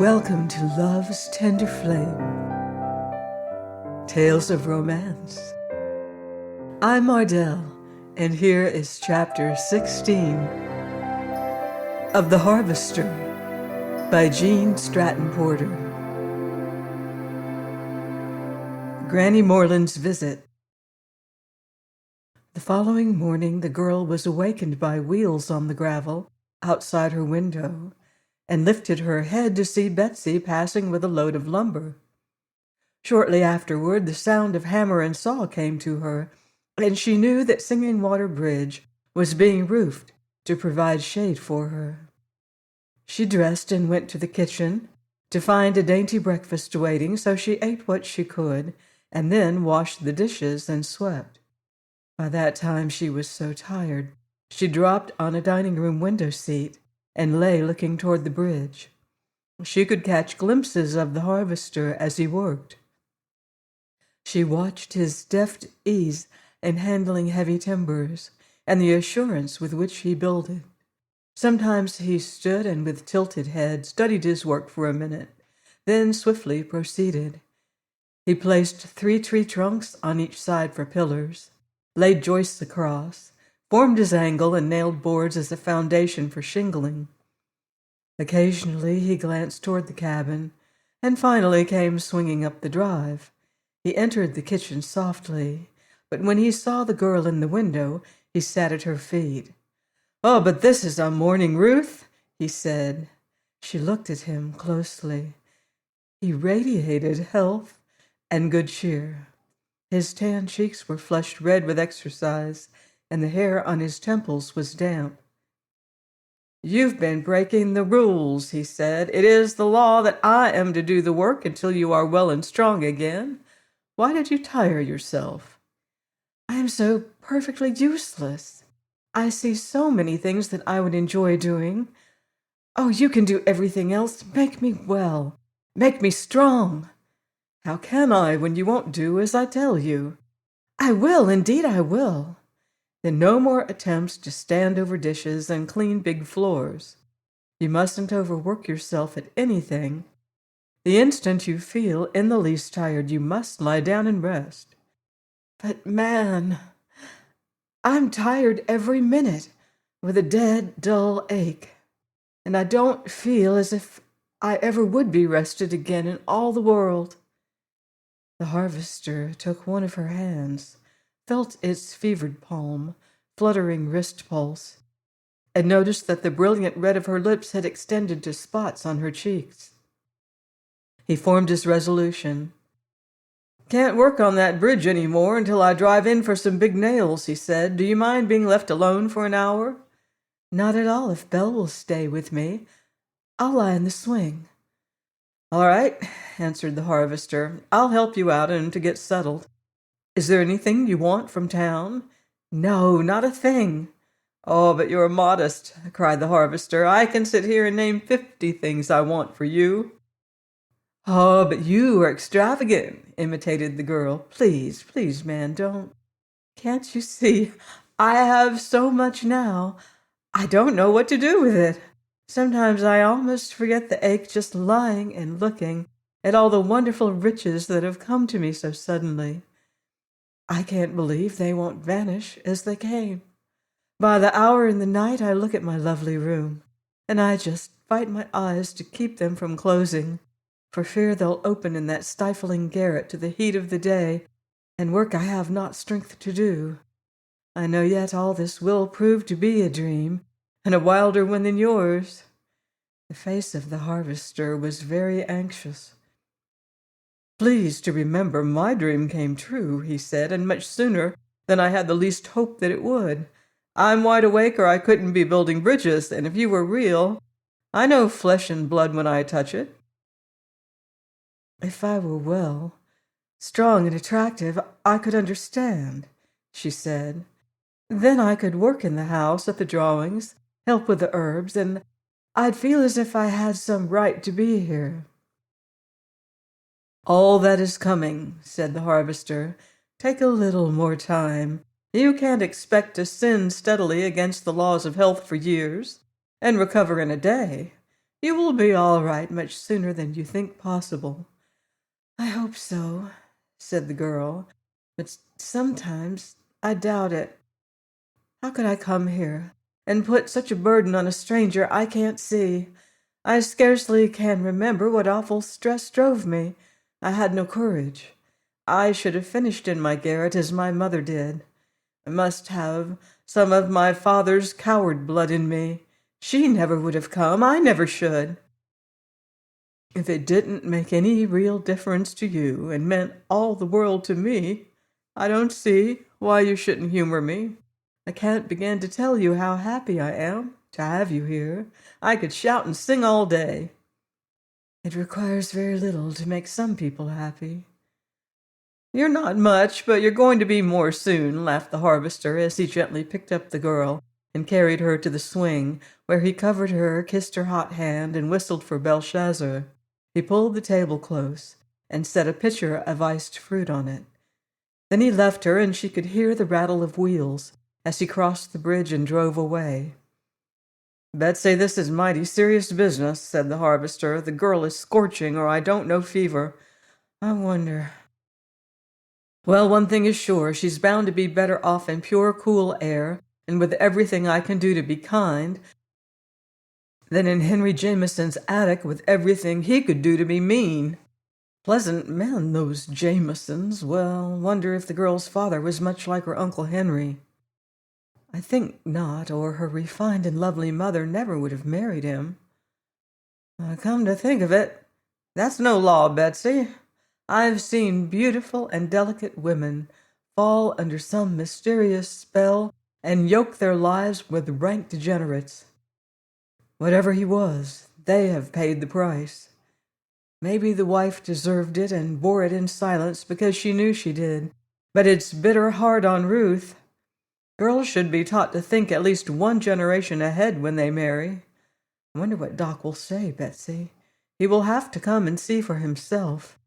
Welcome to Love's Tender Flame, Tales of Romance. I'm Ardell, and here is Chapter 16 of The Harvester by Jean Stratton Porter. Granny Moreland's Visit. The following morning, the girl was awakened by wheels on the gravel outside her window, and lifted her head to see Betsy passing with a load of lumber. Shortly afterward, the sound of hammer and saw came to her, and she knew that Singing Water Bridge was being roofed to provide shade for her. She dressed and went to the kitchen to find a dainty breakfast waiting, so she ate what she could, and then washed the dishes and swept. By that time she was so tired, she dropped on a dining room window seat and lay looking toward the bridge. She could catch glimpses of the harvester as he worked. She watched his deft ease in handling heavy timbers and the assurance with which he builded. Sometimes he stood and with tilted head studied his work for a minute, then swiftly proceeded. He placed 3 tree trunks on each side for pillars, laid joists across, formed his angle, and nailed boards as a foundation for shingling. Occasionally he glanced toward the cabin, and finally came swinging up the drive. He entered the kitchen softly, but when he saw the girl in the window, he sat at her feet. "Oh, but this is a morning, Ruth," he said. She looked at him closely. He radiated health and good cheer. His tan cheeks were flushed red with exercise, and the hair on his temples was damp. "You've been breaking the rules," he said. "It is the law that I am to do the work until you are well and strong again. Why did you tire yourself?" "I am so perfectly useless. I see so many things that I would enjoy doing. Oh, you can do everything else. Make me well. Make me strong." "How can I when you won't do as I tell you?" "I will, indeed I will." "Then no more attempts to stand over dishes and clean big floors. You mustn't overwork yourself at anything. The instant you feel in the least tired, you must lie down and rest." "But, man, I'm tired every minute with a dead, dull ache, and I don't feel as if I ever would be rested again in all the world." The harvester took one of her hands, felt its fevered palm, fluttering wrist pulse, and noticed that the brilliant red of her lips had extended to spots on her cheeks. He formed his resolution. "Can't work on that bridge any more until I drive in for some big nails," he said. "Do you mind being left alone for an hour?" "Not at all, if Belle will stay with me. I'll lie in the swing." "All right," answered the harvester. "I'll help you out and to get settled. Is there anything you want from town?" "No, not a thing." "Oh, but you're modest," cried the harvester. "I can sit here and name 50 things I want for you." "Oh, but you are extravagant," imitated the girl. "Please, please, man, don't. Can't you see? I have so much now. I don't know what to do with it. Sometimes I almost forget the ache just lying and looking at all the wonderful riches that have come to me so suddenly. I can't believe they won't vanish as they came. By the hour in the night I look at my lovely room, and I just fight my eyes to keep them from closing, for fear they'll open in that stifling garret to the heat of the day, and work I have not strength to do. I know yet all this will prove to be a dream, and a wilder one than yours." The face of the harvester was very anxious. "Please to remember my dream came true," he said, "and much sooner than I had the least hope that it would. I'm wide awake or I couldn't be building bridges, and if you were real, I know flesh and blood when I touch it." "If I were well, strong and attractive, I could understand," she said. "Then I could work in the house at the drawings, help with the herbs, and I'd feel as if I had some right to be here." "All that is coming," said the harvester. "Take a little more time. You can't expect to sin steadily against the laws of health for years, and recover in a day. You will be all right much sooner than you think possible." "I hope so," said the girl, "but sometimes I doubt it. How could I come here and put such a burden on a stranger I can't see? I scarcely can remember what awful stress drove me. I had no courage. I should have finished in my garret as my mother did. I must have some of my father's coward blood in me. She never would have come. I never should." "If it didn't make any real difference to you and meant all the world to me, I don't see why you shouldn't humor me. I can't begin to tell you how happy I am to have you here. I could shout and sing all day." "It requires very little to make some people happy." "You're not much, but you're going to be more soon," laughed the harvester as he gently picked up the girl and carried her to the swing, where he covered her, kissed her hot hand, and whistled for Belshazzar. He pulled the table close and set a pitcher of iced fruit on it. Then he left her, and she could hear the rattle of wheels as he crossed the bridge and drove away. "Betsy, this is mighty serious business," said the harvester. "The girl is scorching, or I don't know fever. I wonder—" "Well, one thing is sure, she's bound to be better off in pure, cool air, and with everything I can do to be kind, than in Henry Jameson's attic with everything he could do to be mean. Pleasant men, those Jamesons. Well, wonder if the girl's father was much like her Uncle Henry. I think not, or her refined and lovely mother never would have married him. Come to think of it, that's no law, Betsy. I've seen beautiful and delicate women fall under some mysterious spell and yoke their lives with rank degenerates. Whatever he was, they have paid the price. Maybe the wife deserved it and bore it in silence because she knew she did, but it's bitter hard on Ruth. Girls should be taught to think at least one generation ahead when they marry. I wonder what Doc will say, Betsy. He will have to come and see for himself.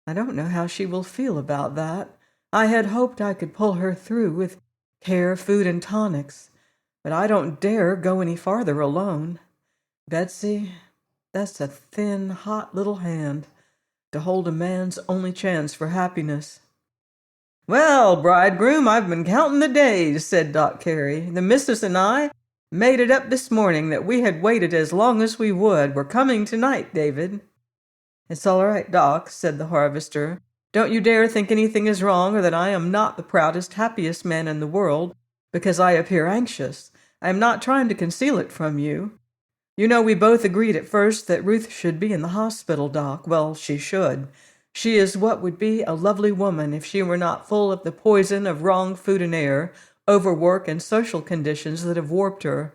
I don't know how she will feel about that. I had hoped I could pull her through with care, food, and tonics, but I don't dare go any farther alone. Betsy, that's a thin, hot little hand to hold a man's only chance for happiness." "Well, bridegroom, I've been counting the days," said Doc Carey. "The missus and I made it up this morning that we had waited as long as we would. We're coming tonight, David." "It's all right, Doc," said the harvester. "Don't you dare think anything is wrong or that I am not the proudest, happiest man in the world because I appear anxious. I am not trying to conceal it from you. You know, we both agreed at first that Ruth should be in the hospital, Doc. Well, she should. She is what would be a lovely woman if she were not full of the poison of wrong food and air, overwork, and social conditions that have warped her.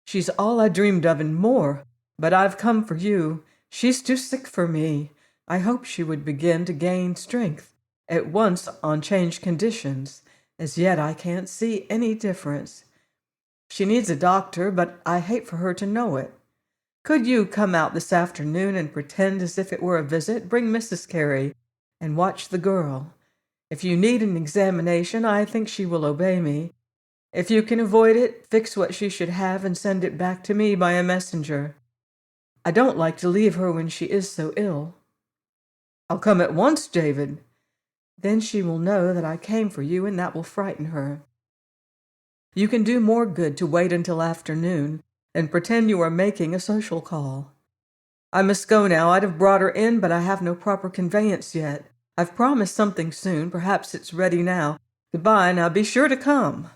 She's all I dreamed of and more, but I've come for you. She's too sick for me. I hoped she would begin to gain strength at once on changed conditions. As yet, I can't see any difference. She needs a doctor, but I hate for her to know it. Could you come out this afternoon and pretend as if it were a visit? Bring Mrs. Carey and watch the girl. If you need an examination, I think she will obey me. If you can avoid it, fix what she should have and send it back to me by a messenger. I don't like to leave her when she is so ill." "I'll come at once, David." "Then she will know that I came for you, and that will frighten her. You can do more good to wait until afternoon and pretend you are making a social call. I must go now. I'd have brought her in, but I have no proper conveyance yet. I've promised something soon. Perhaps it's ready now. Goodbye. Now be sure to come."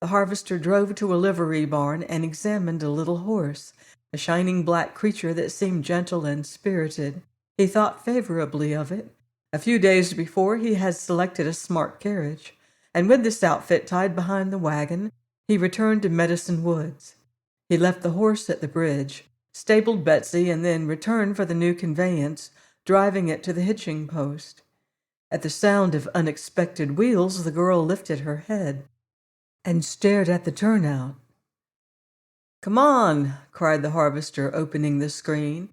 The harvester drove to a livery barn and examined a little horse, a shining black creature that seemed gentle and spirited. He thought favorably of it. A few days before, he had selected a smart carriage, and with this outfit tied behind the wagon, he returned to Medicine Woods. He left the horse at the bridge, stabled Betsy, and then returned for the new conveyance, driving it to the hitching post. At the sound of unexpected wheels, the girl lifted her head and stared at the turnout. "Come on," cried the harvester, opening the screen.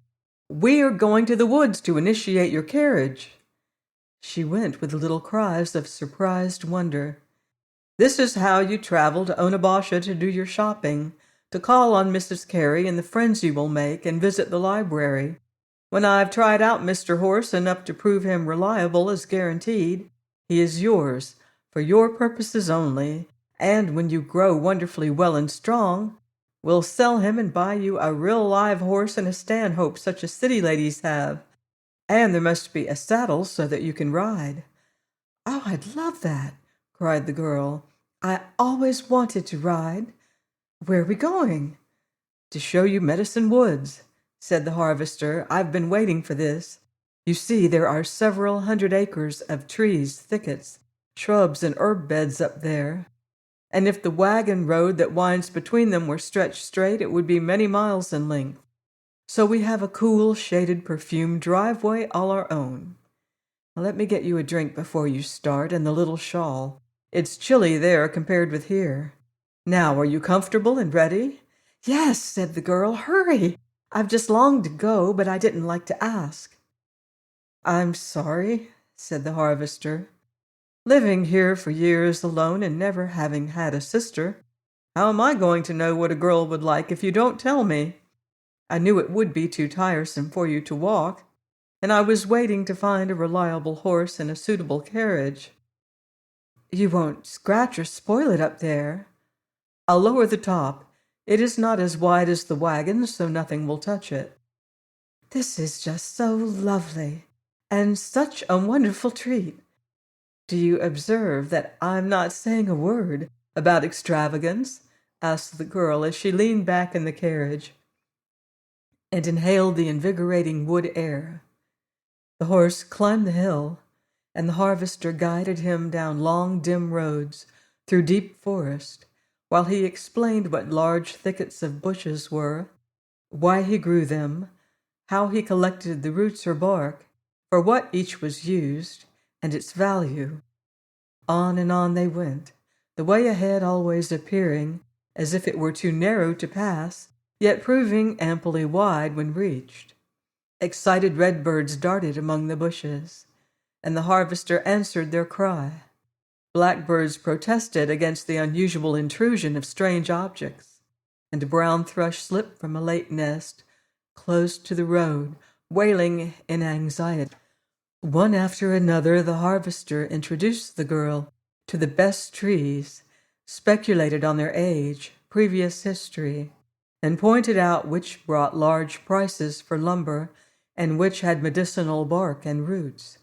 "We are going to the woods to initiate your carriage." She went with little cries of surprised wonder. "This is how you travel to Onabasha to do your shopping. to call on Mrs. Carey and the friends you will make, and visit the library. When I've tried out Mr. Horse enough to prove him reliable as guaranteed, he is yours, for your purposes only, and when you grow wonderfully well and strong, we'll sell him and buy you a real live horse and a stanhope such as city ladies have. And there must be a saddle so that you can ride." "Oh, I'd love that," cried the girl. "I always wanted to ride. Where are we going?" "To show you Medicine Woods," said the harvester. "I've been waiting for this. You see, there are several hundred acres of trees, thickets, shrubs, and herb beds up there. And if the wagon road that winds between them were stretched straight, it would be many miles in length. So we have a cool, shaded, perfumed driveway all our own. Now let me get you a drink before you start, and the little shawl. It's chilly there compared with here. Now, are you comfortable and ready?" "Yes," said the girl. "Hurry! I've just longed to go, but I didn't like to ask." "I'm sorry," said the harvester. "Living here for years alone and never having had a sister, how am I going to know what a girl would like if you don't tell me? I knew it would be too tiresome for you to walk, and I was waiting to find a reliable horse and a suitable carriage." "You won't scratch or spoil it up there?" "I'll lower the top. It is not as wide as the wagon, so nothing will touch it." "This is just so lovely, and such a wonderful treat. Do you observe that I'm not saying a word about extravagance?" asked the girl as she leaned back in the carriage and inhaled the invigorating wood air. The horse climbed the hill, and the harvester guided him down long, dim roads through deep forest, while he explained what large thickets of bushes were, why he grew them, how he collected the roots or bark, for what each was used, and its value. On and on they went, the way ahead always appearing as if it were too narrow to pass, yet proving amply wide when reached. Excited redbirds darted among the bushes, and the harvester answered their cry. Blackbirds protested against the unusual intrusion of strange objects, and a brown thrush slipped from a late nest close to the road, wailing in anxiety. One after another, the harvester introduced the girl to the best trees, speculated on their age, previous history, and pointed out which brought large prices for lumber and which had medicinal bark and roots.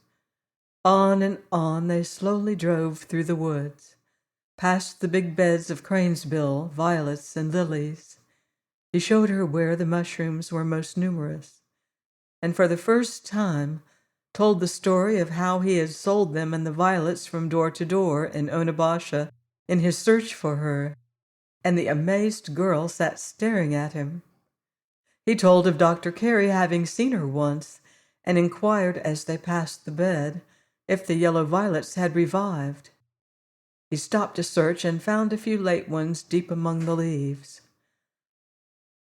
On and on they slowly drove through the woods, past the big beds of cranesbill, violets, and lilies. He showed her where the mushrooms were most numerous, and for the first time told the story of how he had sold them and the violets from door to door in Onabasha in his search for her, and the amazed girl sat staring at him. He told of Dr. Carey having seen her once, and inquired as they passed the bed if the yellow violets had revived. He stopped to search and found a few late ones deep among the leaves.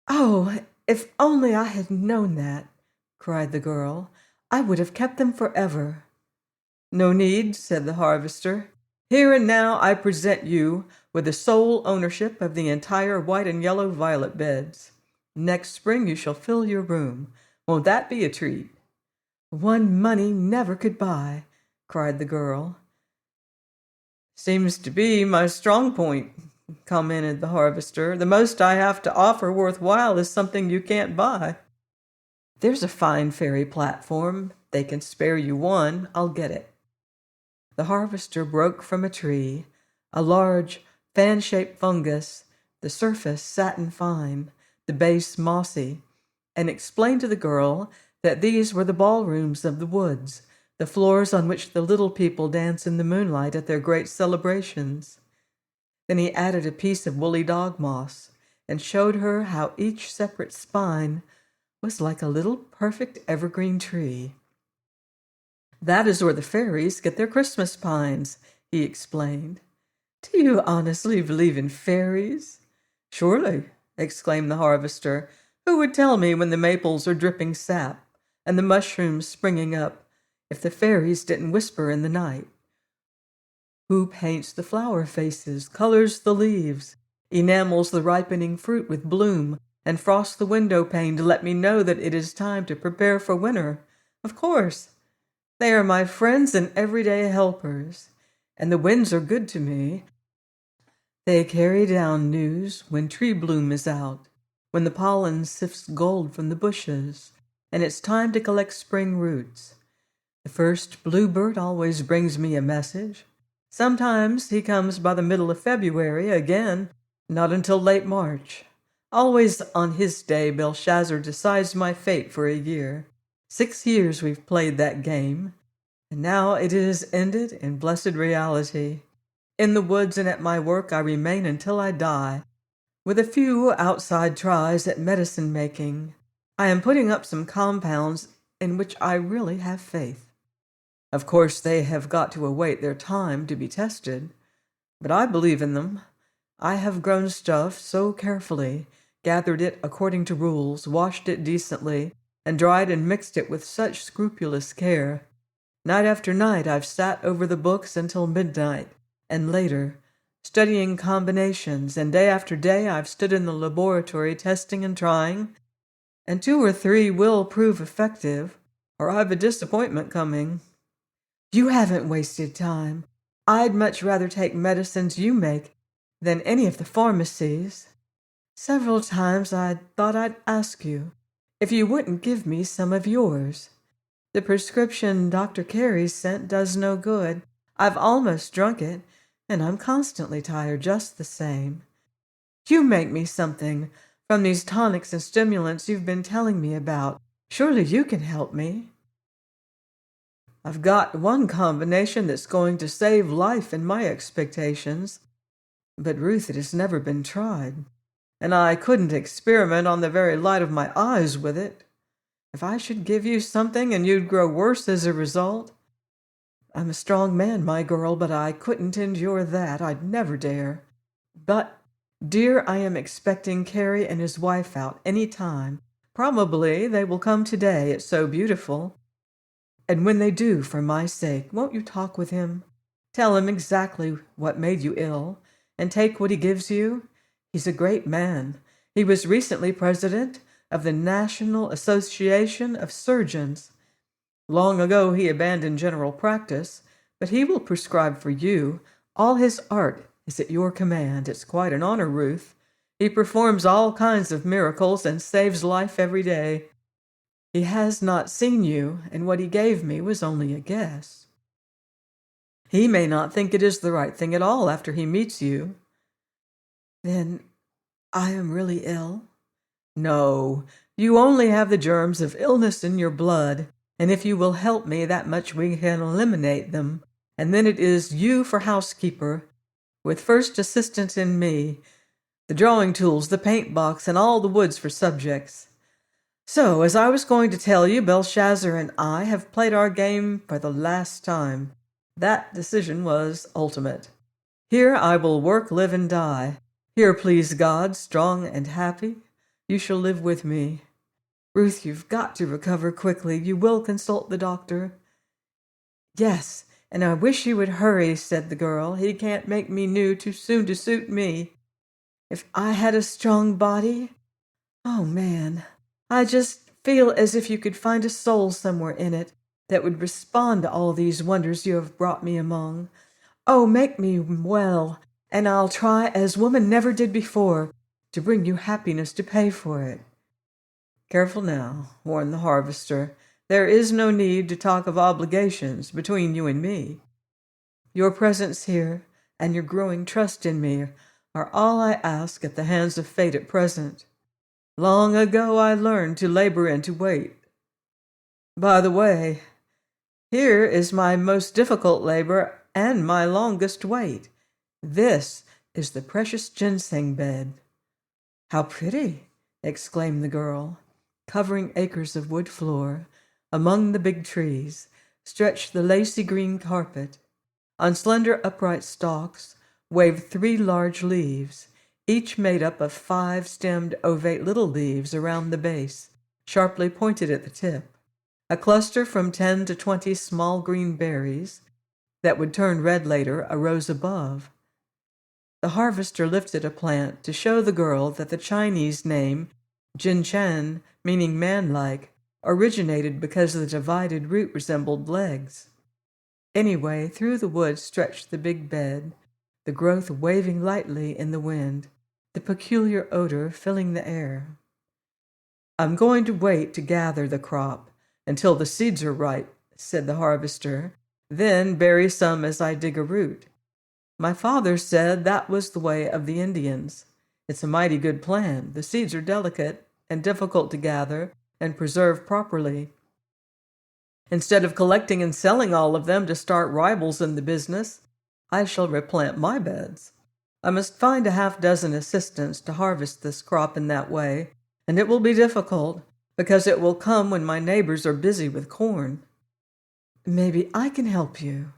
"Oh, if only I had known that," cried the girl, "I would have kept them forever." "No need," said the harvester. "Here and now I present you with the sole ownership of the entire white and yellow violet beds. Next spring you shall fill your room. Won't that be a treat?" "One money never could buy," cried the girl. "Seems to be my strong point," commented the harvester. "The most I have to offer worthwhile is something you can't buy." "There's a fine fairy platform. They can spare you one. I'll get it." The harvester broke from a tree, a large, fan-shaped fungus, the surface satin fine, the base mossy, and explained to the girl that these were the ballrooms of the woods, the floors on which the little people dance in the moonlight at their great celebrations. Then he added a piece of woolly dog moss and showed her how each separate spine was like a little perfect evergreen tree. "That is where the fairies get their Christmas pines," he explained. "Do you honestly believe in fairies?" "Surely," exclaimed the harvester. "Who would tell me when the maples are dripping sap and the mushrooms springing up if the fairies didn't whisper in the night? Who paints the flower faces, colors the leaves, enamels the ripening fruit with bloom, and frosts the window pane to let me know that it is time to prepare for winter. Of course, they are my friends and everyday helpers, and the winds are good to me. They carry down news when tree bloom is out, when the pollen sifts gold from the bushes, and it's time to collect spring roots. The first bluebird always brings me a message. Sometimes he comes by the middle of February, again, not until late March. Always on his day, Belshazzar decides my fate for a year. 6 years we've played that game, and now it is ended in blessed reality. In the woods and at my work I remain until I die, with a few outside tries at medicine making. I am putting up some compounds in which I really have faith. Of course, they have got to await their time to be tested, but I believe in them. I have grown stuff so carefully, gathered it according to rules, washed it decently, and dried and mixed it with such scrupulous care. Night after night I've sat over the books until midnight, and later, studying combinations, and day after day I've stood in the laboratory testing and trying, and 2 or 3 will prove effective, or I've a disappointment coming. You haven't wasted time. I'd much rather take medicines you make than any of the pharmacies. Several times I thought I'd ask you if you wouldn't give me some of yours. The prescription Dr. Carey sent does no good. I've almost drunk it, and I'm constantly tired just the same. You make me something from these tonics and stimulants you've been telling me about. Surely you can help me. I've got one combination that's going to save life in my expectations, but Ruth, it has never been tried, and I couldn't experiment on the very light of my eyes with it. If I should give you something and you'd grow worse as a result, I'm a strong man, my girl, but I couldn't endure that. I'd never dare. But, dear, I am expecting Carey and his wife out any time. Probably they will come today. It's so beautiful. And when they do, for my sake, won't you talk with him? Tell him exactly what made you ill, and take what he gives you. He's a great man. He was recently president of the National Association of Surgeons. Long ago he abandoned general practice, but he will prescribe for you. All his art is at your command. It's quite an honor, Ruth. He performs all kinds of miracles and saves life every day. He has not seen you, and what he gave me was only a guess. He may not think it is the right thing at all after he meets you. Then I am really ill? No, you only have the germs of illness in your blood, and if you will help me, that much we can eliminate them, and then it is you for housekeeper, with first assistant in me, the drawing tools, the paint box, and all the woods for subjects. So, as I was going to tell you, Belshazzar and I have played our game for the last time. That decision was ultimate. Here I will work, live, and die. Here, please God, strong and happy, you shall live with me. Ruth, you've got to recover quickly. You will consult the doctor? Yes, and I wish you would hurry, said the girl. He can't make me new too soon to suit me. If I had a strong body, oh man, I just feel as if you could find a soul somewhere in it that would respond to all these wonders you have brought me among. Oh, make me well, and I'll try as woman never did before to bring you happiness to pay for it. Careful now, warned the harvester. There is no need to talk of obligations between you and me. Your presence here and your growing trust in me are all I ask at the hands of fate at present. Long ago I learned to labor and to wait. By the way, here is my most difficult labor and my longest wait. This is the precious ginseng bed. How pretty, exclaimed the girl. Covering acres of wood floor, among the big trees, stretched the lacy green carpet. On slender upright stalks waved 3 large leaves, each made up of 5-stemmed ovate little leaves around the base, sharply pointed at the tip. A cluster from 10 to 20 small green berries that would turn red later arose above. The harvester lifted a plant to show the girl that the Chinese name, Jinchan, meaning man-like, originated because the divided root resembled legs. Anyway, through the woods stretched the big bed, the growth waving lightly in the wind, the peculiar odor filling the air. "I'm going to wait to gather the crop until the seeds are ripe," said the harvester, "then bury some as I dig a root. My father said that was the way of the Indians. It's a mighty good plan. The seeds are delicate and difficult to gather and preserve properly. Instead of collecting and selling all of them to start rivals in the business, I shall replant my beds. I must find a half-dozen assistants to harvest this crop in that way, and it will be difficult, because it will come when my neighbors are busy with corn." "Maybe I can help you."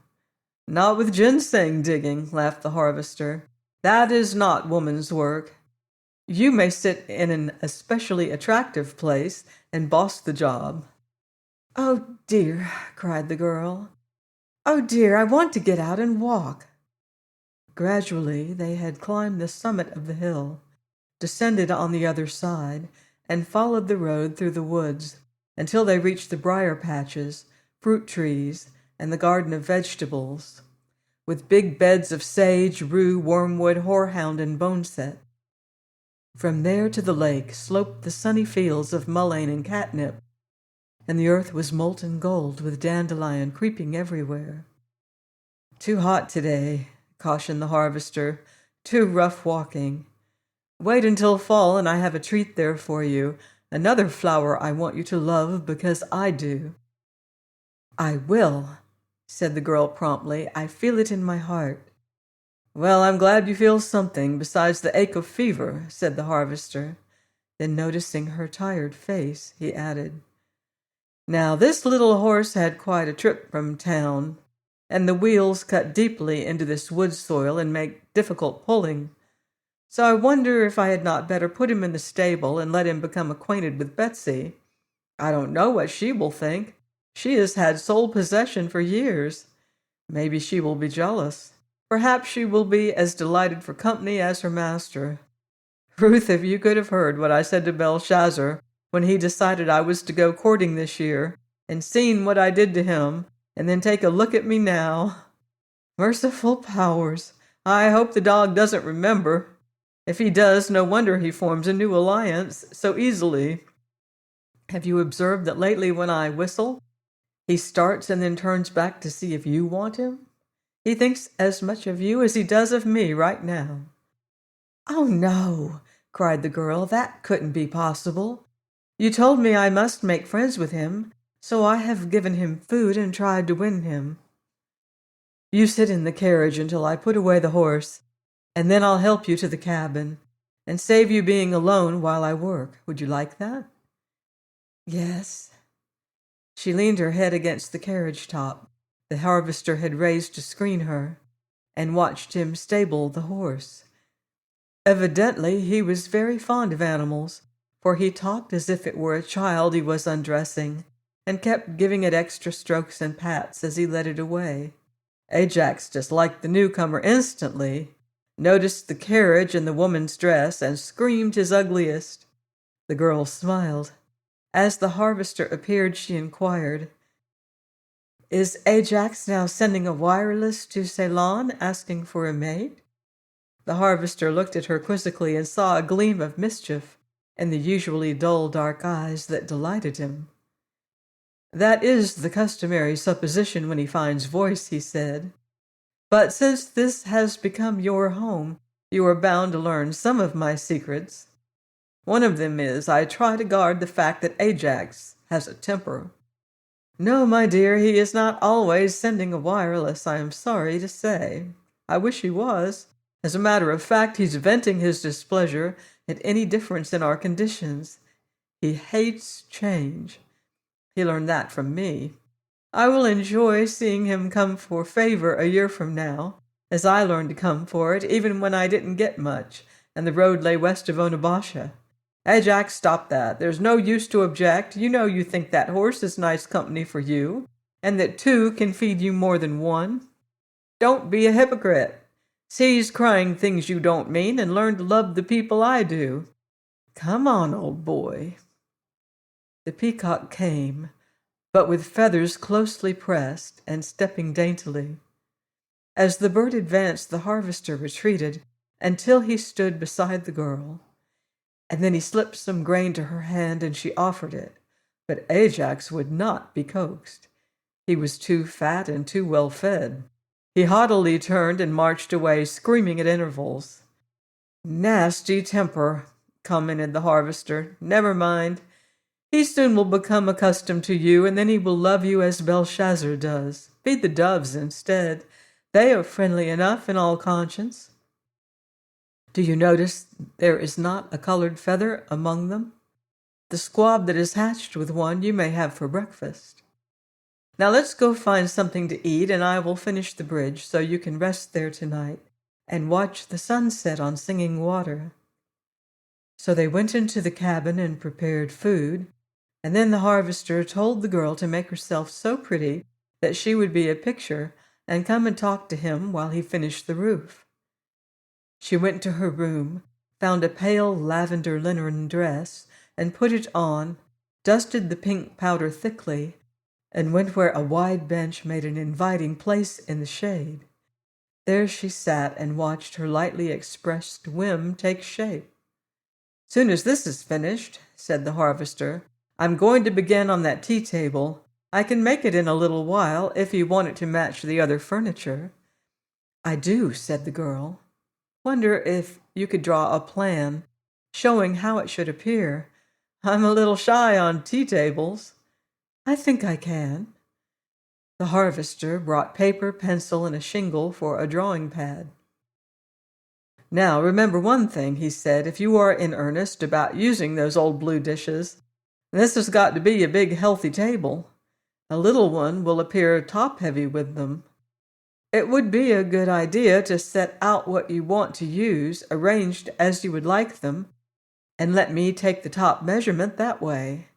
"Not with ginseng digging," laughed the harvester. "That is not woman's work. You may sit in an especially attractive place and boss the job." "Oh, dear," cried the girl. "Oh, dear, I want to get out and walk." Gradually, they had climbed the summit of the hill, descended on the other side, and followed the road through the woods until they reached the briar patches, fruit trees, and the garden of vegetables, with big beds of sage, rue, wormwood, horehound, and boneset. From there to the lake sloped the sunny fields of mullein and catnip, and the earth was molten gold with dandelion creeping everywhere. "Too hot today," cautioned the harvester. "Too rough walking. Wait until fall and I have a treat there for you, another flower I want you to love because I do." "I will," said the girl promptly. "I feel it in my heart." "Well, I'm glad you feel something besides the ache of fever," said the harvester. Then noticing her tired face, he added, "Now this little horse had quite a trip from town, and the wheels cut deeply into this wood soil and make difficult pulling. So I wonder if I had not better put him in the stable and let him become acquainted with Betsy. I don't know what she will think. She has had sole possession for years. Maybe she will be jealous. Perhaps she will be as delighted for company as her master. Ruth, if you could have heard what I said to Belshazzar when he decided I was to go courting this year, and seen what I did to him, and then take a look at me now. Merciful powers, I hope the dog doesn't remember. If he does, no wonder he forms a new alliance so easily. Have you observed that lately when I whistle, he starts and then turns back to see if you want him? He thinks as much of you as he does of me right now." "Oh, no," cried the girl. "That couldn't be possible. You told me I must make friends with him, so I have given him food and tried to win him. You sit in the carriage until I put away the horse, and then I'll help you to the cabin and save you being alone while I work. Would you like that?" "Yes." She leaned her head against the carriage top the harvester had raised to screen her, and watched him stable the horse. Evidently he was very fond of animals, for he talked as if it were a child he was undressing, and kept giving it extra strokes and pats as he led it away. Ajax disliked the newcomer instantly, noticed the carriage and the woman's dress, and screamed his ugliest. The girl smiled. As the harvester appeared, she inquired, "Is Ajax now sending a wireless to Ceylon asking for a mate?" The harvester looked at her quizzically and saw a gleam of mischief in the usually dull dark eyes that delighted him. "That is the customary supposition when he finds voice," he said. "But since this has become your home, you are bound to learn some of my secrets. One of them is I try to guard the fact that Ajax has a temper. No, my dear, he is not always sending a wireless, I am sorry to say. I wish he was. As a matter of fact, he's venting his displeasure at any difference in our conditions. He hates change. He learned that from me. I will enjoy seeing him come for favor a year from now, as I learned to come for it even when I didn't get much, and the road lay west of Onabasha. Ajax, stop that. There's no use to object. You know you think that horse is nice company for you, and that two can feed you more than one. Don't be a hypocrite. Cease crying things you don't mean and learn to love the people I do. Come on, old boy." The peacock came, but with feathers closely pressed and stepping daintily. As the bird advanced, the harvester retreated until he stood beside the girl, and then he slipped some grain to her hand and she offered it. But Ajax would not be coaxed. He was too fat and too well fed. He haughtily turned and marched away, screaming at intervals. "Nasty temper," commented the harvester. "Never mind. He soon will become accustomed to you, and then he will love you as Belshazzar does. Feed the doves instead. They are friendly enough in all conscience. Do you notice there is not a colored feather among them? The squab that is hatched with one you may have for breakfast. Now let's go find something to eat, and I will finish the bridge so you can rest there tonight and watch the sunset on Singing Water." So they went into the cabin and prepared food, and then the harvester told the girl to make herself so pretty that she would be a picture and come and talk to him while he finished the roof. She went to her room, found a pale lavender linen dress, and put it on, dusted the pink powder thickly, and went where a wide bench made an inviting place in the shade. There she sat and watched her lightly expressed whim take shape. "Soon as this is finished," said the harvester, "I'm going to begin on that tea table. I can make it in a little while if you want it to match the other furniture." "I do," said the girl. "Wonder if you could draw a plan showing how it should appear. I'm a little shy on tea tables." "I think I can." The harvester brought paper, pencil, and a shingle for a drawing pad. "Now, remember one thing," he said, "if you are in earnest about using those old blue dishes, this has got to be a big, healthy table. A little one will appear top-heavy with them. It would be a good idea to set out what you want to use, arranged as you would like them, and let me take the top measurement that way."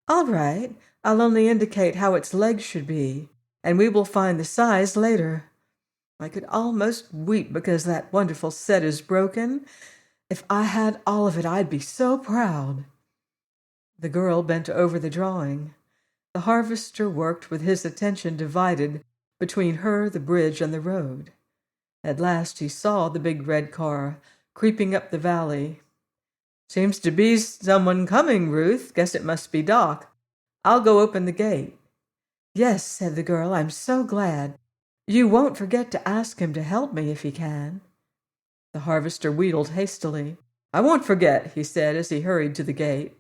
"All right. I'll only indicate how its legs should be, and we will find the size later. I could almost weep because that wonderful set is broken. If I had all of it, I'd be so proud." The girl bent over the drawing. The harvester worked with his attention divided between her, the bridge, and the road. At last he saw the big red car creeping up the valley. "Seems to be someone coming, Ruth. Guess it must be Doc. I'll go open the gate." "Yes," said the girl, "I'm so glad. You won't forget to ask him to help me if he can." The harvester wheedled hastily. "I won't forget," he said as he hurried to the gate.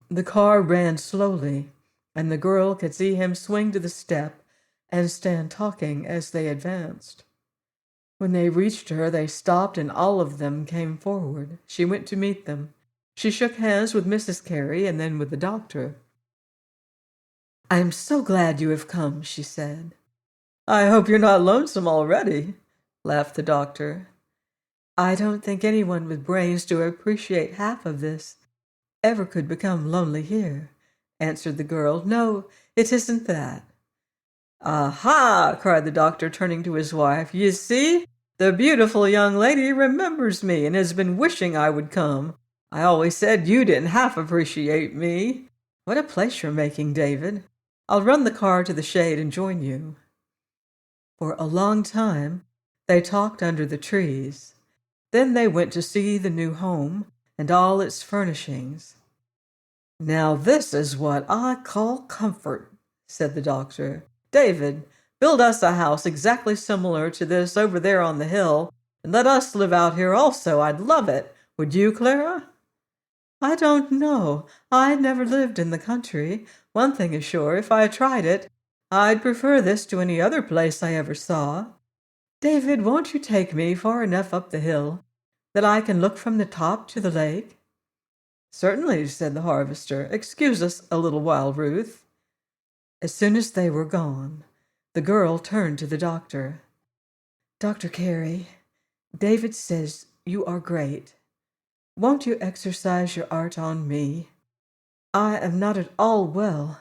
The car ran slowly, and the girl could see him swing to the step and stand talking as they advanced. When they reached her, they stopped and all of them came forward. She went to meet them. She shook hands with Mrs. Carey and then with the doctor. "I am so glad you have come," she said. "I hope you're not lonesome already," laughed the doctor. "I don't think anyone with brains to appreciate half of this ever could become lonely here," answered the girl. "No, it isn't that." "Aha!" cried the doctor, turning to his wife. "You see, the beautiful young lady remembers me and has been wishing I would come. I always said you didn't half appreciate me. What a place you're making, David. I'll run the car to the shade and join you." For a long time, they talked under the trees. Then they went to see the new home and all its furnishings. "Now this is what I call comfort," said the doctor. "David, build us a house exactly similar to this over there on the hill, and let us live out here also. I'd love it. Would you, Clara?" "I don't know. I never lived in the country. One thing is sure, if I tried it, I'd prefer this to any other place I ever saw. David, won't you take me far enough up the hill that I can look from the top to the lake?" "Certainly," said the harvester. "Excuse us a little while, Ruth." As soon as they were gone, the girl turned to the doctor. "Dr. Carey, David says you are great. Won't you exercise your art on me? I am not at all well,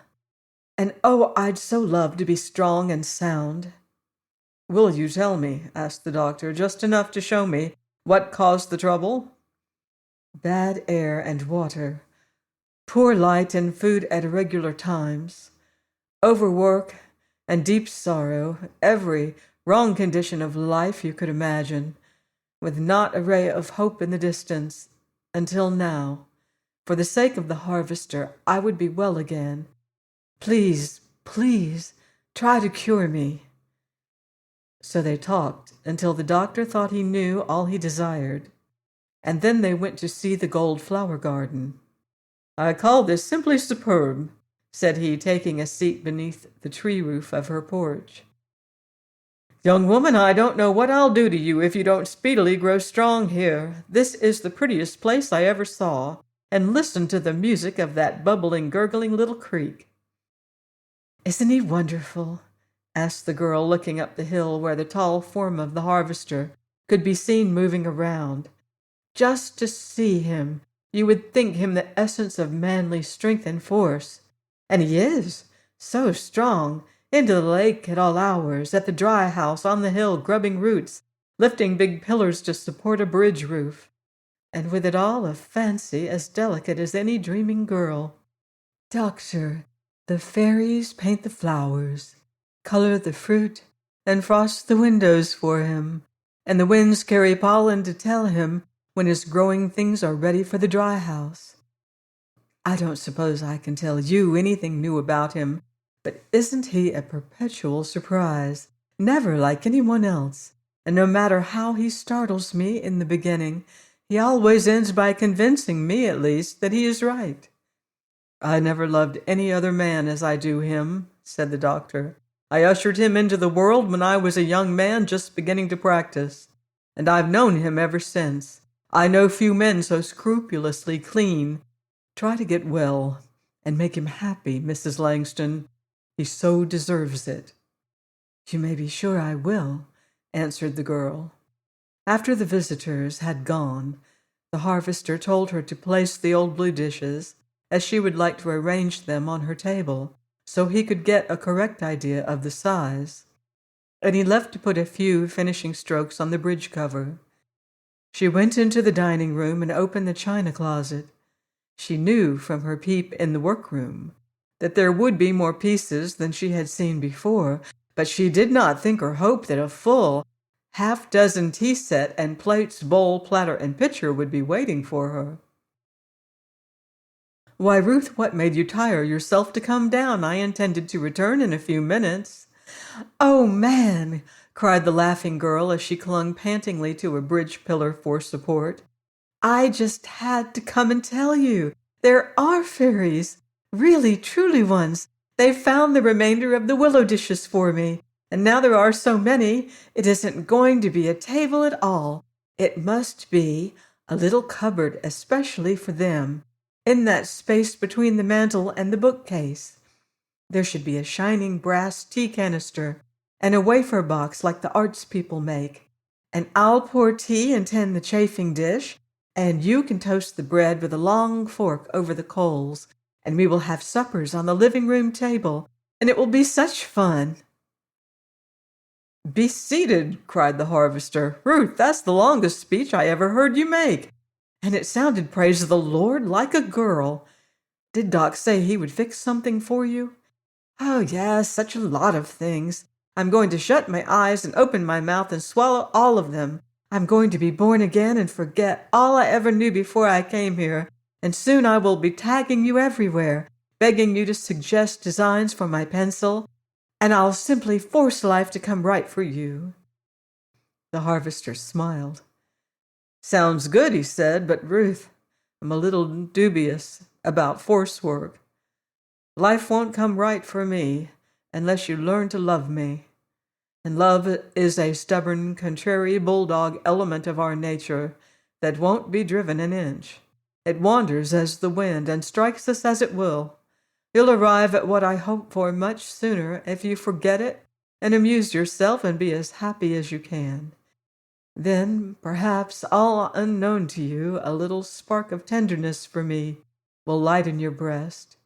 and oh, I'd so love to be strong and sound." "Will you tell me," asked the doctor, "just enough to show me what caused the trouble?" "Bad air and water, poor light and food at irregular times, overwork and deep sorrow, every wrong condition of life you could imagine, with not a ray of hope in the distance, until now. For the sake of the harvester, I would be well again. Please, please, try to cure me." So they talked until the doctor thought he knew all he desired, and then they went to see the gold flower garden. "I call this simply superb," said he, taking a seat beneath the tree roof of her porch. "Young woman, I don't know what I'll do to you if you don't speedily grow strong here. This is the prettiest place I ever saw, and listen to the music of that bubbling, gurgling little creek." "Isn't he wonderful?" asked the girl, looking up the hill where the tall form of the harvester could be seen moving around. "Just to see him, you would think him the essence of manly strength and force. And he is, so strong, into the lake at all hours, at the dry house on the hill grubbing roots, lifting big pillars to support a bridge roof, and with it all a fancy as delicate as any dreaming girl. Doctor, the fairies paint the flowers, color the fruit, and frost the windows for him, and the winds carry pollen to tell him when his growing things are ready for the dry house. I don't suppose I can tell you anything new about him, but isn't he a perpetual surprise, never like anyone else, and no matter how he startles me in the beginning, he always ends by convincing me, at least, that he is right." "I never loved any other man as I do him," said the doctor. "I ushered him into the world when I was a young man just beginning to practice, and I've known him ever since. I know few men so scrupulously clean. Try to get well and make him happy, Mrs. Langston. He so deserves it." "You may be sure I will," answered the girl. After the visitors had gone, the harvester told her to place the old blue dishes, as she would like to arrange them on her table, so he could get a correct idea of the size, and he left to put a few finishing strokes on the bridge cover. She went into the dining room and opened the china closet. She knew from her peep in the workroom that there would be more pieces than she had seen before, but she did not think or hope that a full half-dozen tea set and plates, bowl, platter, and pitcher would be waiting for her. "Why, Ruth, what made you tire yourself to come down? I intended to return in a few minutes." "Oh, man!" cried the laughing girl as she clung pantingly to a bridge pillar for support. "I just had to come and tell you. There are fairies, really, truly ones. They've found the remainder of the willow dishes for me, and now there are so many, it isn't going to be a table at all. It must be a little cupboard especially for them, in that space between the mantel and the bookcase. There should be a shining brass tea canister and a wafer box like the arts people make, and I'll pour tea and tend the chafing dish, and you can toast the bread with a long fork over the coals, and we will have suppers on the living room table, and it will be such fun." "Be seated," cried the harvester. "Ruth, that's the longest speech I ever heard you make, and it sounded, praise the Lord, like a girl. Did Doc say he would fix something for you?" "Oh, yes, such a lot of things. I'm going to shut my eyes and open my mouth and swallow all of them. I'm going to be born again and forget all I ever knew before I came here, and soon I will be tagging you everywhere, begging you to suggest designs for my pencil, and I'll simply force life to come right for you." The harvester smiled. "Sounds good," he said, "but Ruth, I'm a little dubious about force work. Life won't come right for me unless you learn to love me. And love is a stubborn, contrary bulldog element of our nature that won't be driven an inch. It wanders as the wind and strikes us as it will. You'll arrive at what I hope for much sooner if you forget it and amuse yourself and be as happy as you can. Then, perhaps, all unknown to you, a little spark of tenderness for me will lighten your breast.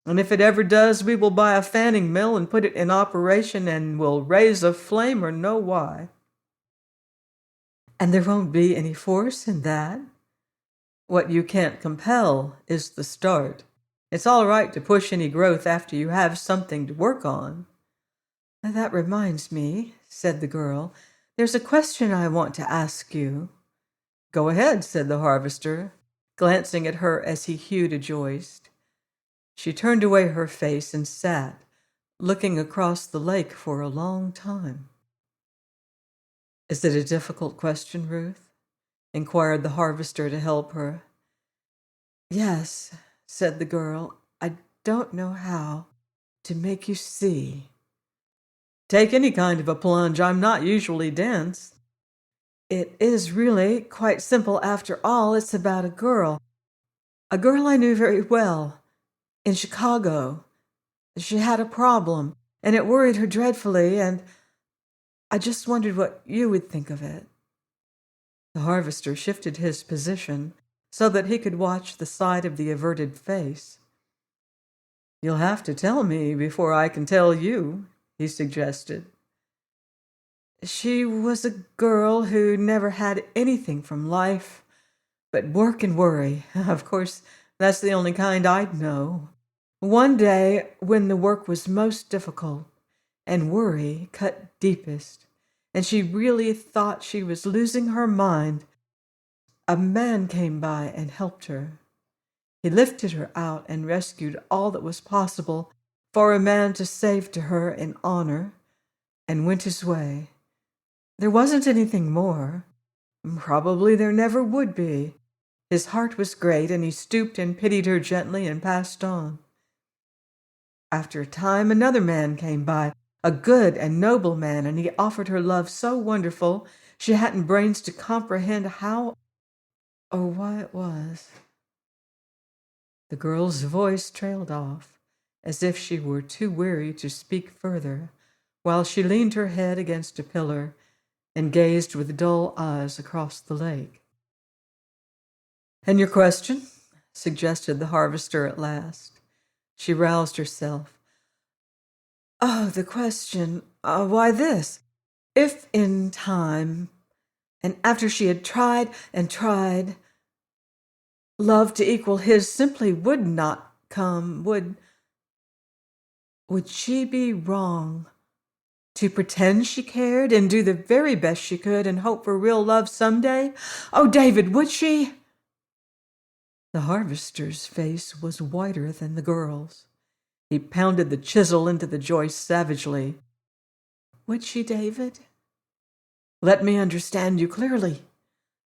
And if it ever does, we will buy a fanning mill and put it in operation and will raise a flame or know why. And there won't be any force in that. What you can't compel is the start. It's all right to push any growth after you have something to work on. That reminds me, said the girl, there's a question I want to ask you. Go ahead, said the harvester, glancing at her as he hewed a joist. She turned away her face and sat, looking across the lake for a long time. Is it a difficult question, Ruth? Inquired the harvester to help her. Yes, said the girl. I don't know how to make you see. Take any kind of a plunge. I'm not usually dense. It is really quite simple after all. It's about a girl I knew very well, in Chicago. She had a problem, and it worried her dreadfully, and I just wondered what you would think of it. The harvester shifted his position so that he could watch the side of the averted face. You'll have to tell me before I can tell you, he suggested. She was a girl who never had anything from life but work and worry. Of course, that's the only kind I'd know. One day, when the work was most difficult and worry cut deepest, and she really thought she was losing her mind, a man came by and helped her. He lifted her out and rescued all that was possible for a man to save to her in honor, and went his way. There wasn't anything more. Probably there never would be. His heart was great, and he stooped and pitied her gently and passed on. After a time, another man came by, a good and noble man, and he offered her love so wonderful she hadn't brains to comprehend how or why it was. The girl's voice trailed off, as if she were too weary to speak further, while she leaned her head against a pillar and gazed with dull eyes across the lake. And your question? Suggested the harvester at last. She roused herself. Oh, the question. Why this? If in time, and after she had tried and tried, love to equal his simply would not come, would she be wrong to pretend she cared and do the very best she could and hope for real love someday? Oh, David, would she? The harvester's face was whiter than the girl's. He pounded the chisel into the joist savagely. Would she, David? Let me understand you clearly,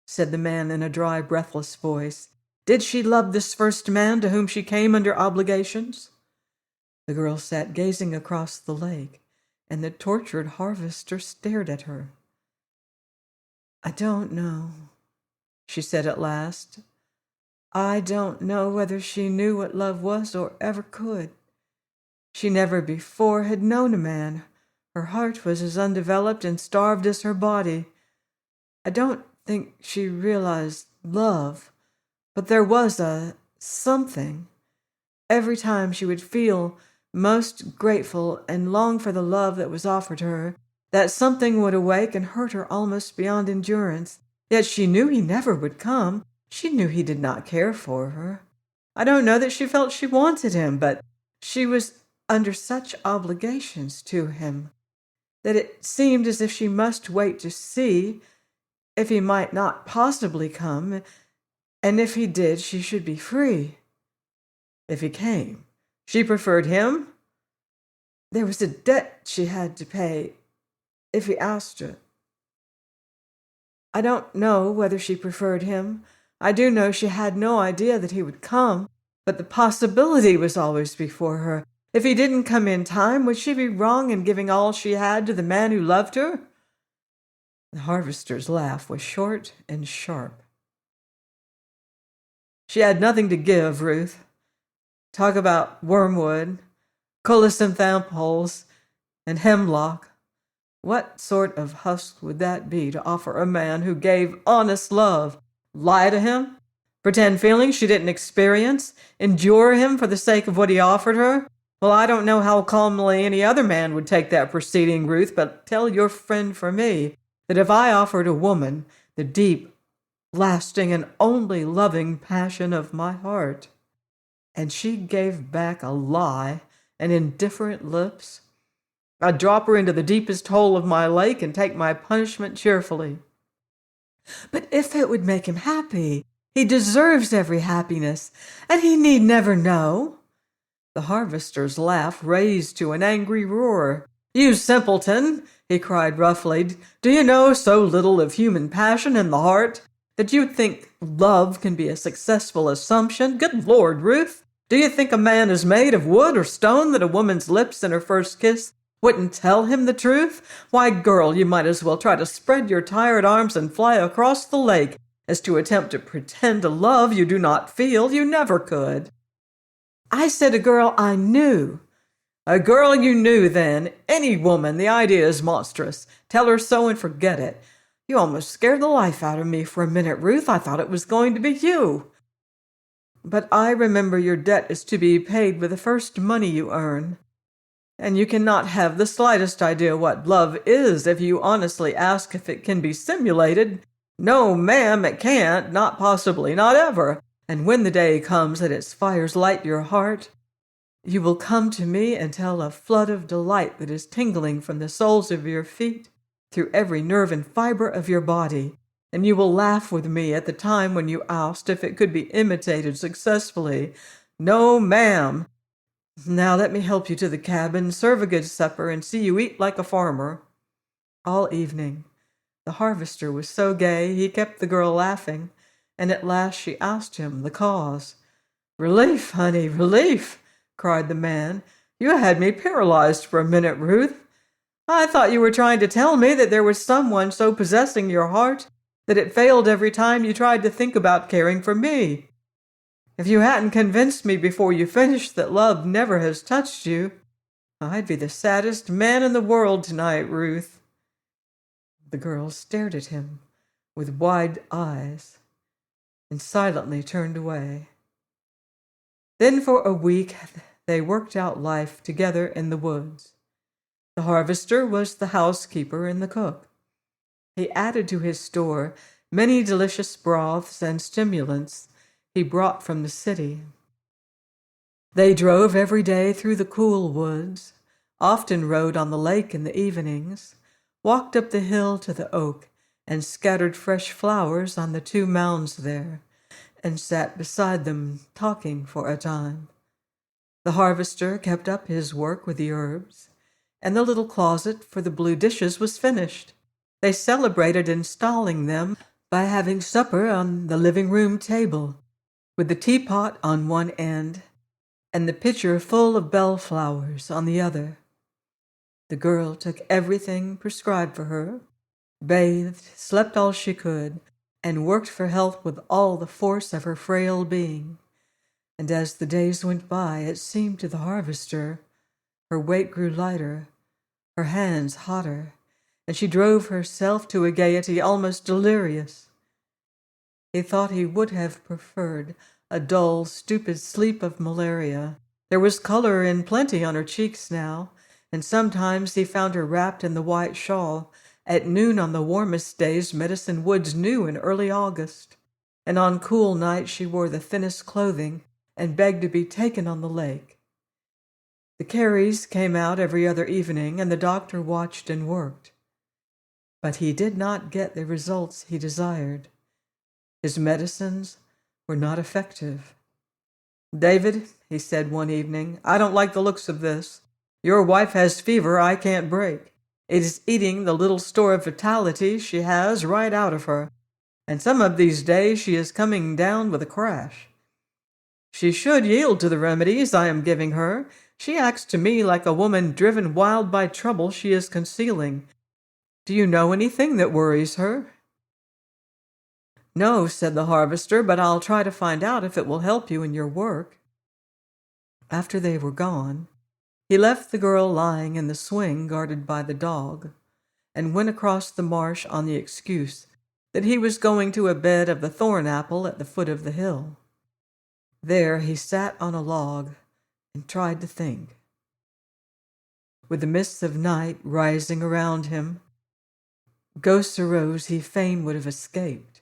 said the man in a dry, breathless voice. Did she love this first man to whom she came under obligations? The girl sat gazing across the lake, and the tortured harvester stared at her. I don't know, she said at last. I don't know whether she knew what love was or ever could. She never before had known a man. Her heart was as undeveloped and starved as her body. I don't think she realized love, but there was a something. Every time she would feel most grateful and long for the love that was offered her, that something would awake and hurt her almost beyond endurance. Yet she knew he never would come. She knew he did not care for her. I don't know that she felt she wanted him, but she was under such obligations to him that it seemed as if she must wait to see if he might not possibly come, and if he did, she should be free. If he came, she preferred him. There was a debt she had to pay if he asked her. I don't know whether she preferred him. I do know she had no idea that he would come, but the possibility was always before her. If he didn't come in time, would she be wrong in giving all she had to the man who loved her? The harvester's laugh was short and sharp. She had nothing to give, Ruth. Talk about wormwood, colocynth poles, and hemlock. What sort of husk would that be to offer a man who gave honest love? Lie to him? Pretend feelings she didn't experience? Endure him for the sake of what he offered her? Well, I don't know how calmly any other man would take that proceeding, Ruth, but tell your friend for me that if I offered a woman the deep, lasting, and only loving passion of my heart, and she gave back a lie and indifferent lips, I'd drop her into the deepest hole of my lake and take my punishment cheerfully. But if it would make him happy, he deserves every happiness, and he need never know. The harvester's laugh raised to an angry roar. You simpleton, he cried roughly, do you know so little of human passion in the heart that you think love can be a successful assumption? Good Lord, Ruth, do you think a man is made of wood or stone that a woman's lips in her first kiss wouldn't tell him the truth? Why, girl, you might as well try to spread your tired arms and fly across the lake as to attempt to pretend a love you do not feel. You never could. I said a girl I knew. A girl you knew, then. Any woman. The idea is monstrous. Tell her so and forget it. You almost scared the life out of me for a minute, Ruth. I thought it was going to be you. But I remember your debt is to be paid with the first money you earn. And you cannot have the slightest idea what love is if you honestly ask if it can be simulated. No, ma'am, it can't. Not possibly. Not ever. And when the day comes that its fires light your heart, you will come to me and tell a flood of delight that is tingling from the soles of your feet through every nerve and fiber of your body, and you will laugh with me at the time when you asked if it could be imitated successfully. No, ma'am. Now let me help you to the cabin, serve a good supper, and see you eat like a farmer. All evening, the harvester was so gay he kept the girl laughing, and at last she asked him the cause. Relief, honey, relief, cried the man. You had me paralyzed for a minute, Ruth. I thought you were trying to tell me that there was someone so possessing your heart that it failed every time you tried to think about caring for me. If you hadn't convinced me before you finished that love never has touched you, I'd be the saddest man in the world tonight, Ruth. The girl stared at him with wide eyes and silently turned away. Then for a week they worked out life together in the woods. The harvester was the housekeeper and the cook. He added to his store many delicious broths and stimulants he brought from the city. They drove every day through the cool woods, often rode on the lake in the evenings, walked up the hill to the oak, and scattered fresh flowers on the 2 mounds there, and sat beside them talking for a time. The harvester kept up his work with the herbs, and the little closet for the blue dishes was finished. They celebrated installing them by having supper on the living-room table, with the teapot on one end and the pitcher full of bellflowers on the other. The girl took everything prescribed for her, bathed, slept all she could, and worked for health with all the force of her frail being. And as the days went by, it seemed to the harvester her weight grew lighter, her hands hotter, and she drove herself to a gaiety almost delirious. He thought he would have preferred a dull, stupid sleep of malaria. There was color in plenty on her cheeks now, and sometimes he found her wrapped in the white shawl at noon on the warmest days Medicine Woods knew in early August, and on cool nights she wore the thinnest clothing and begged to be taken on the lake. The Careys came out every other evening, and the doctor watched and worked. But he did not get the results he desired. His medicines were not effective. David, he said one evening, I don't like the looks of this. Your wife has fever I can't break. It is eating the little store of vitality she has right out of her, and some of these days she is coming down with a crash. She should yield to the remedies I am giving her. She acts to me like a woman driven wild by trouble she is concealing. Do you know anything that worries her? No, said the harvester, but I'll try to find out if it will help you in your work. After they were gone, he left the girl lying in the swing guarded by the dog, and went across the marsh on the excuse that he was going to a bed of the thorn apple at the foot of the hill. There he sat on a log and tried to think. With the mists of night rising around him, ghosts arose he fain would have escaped.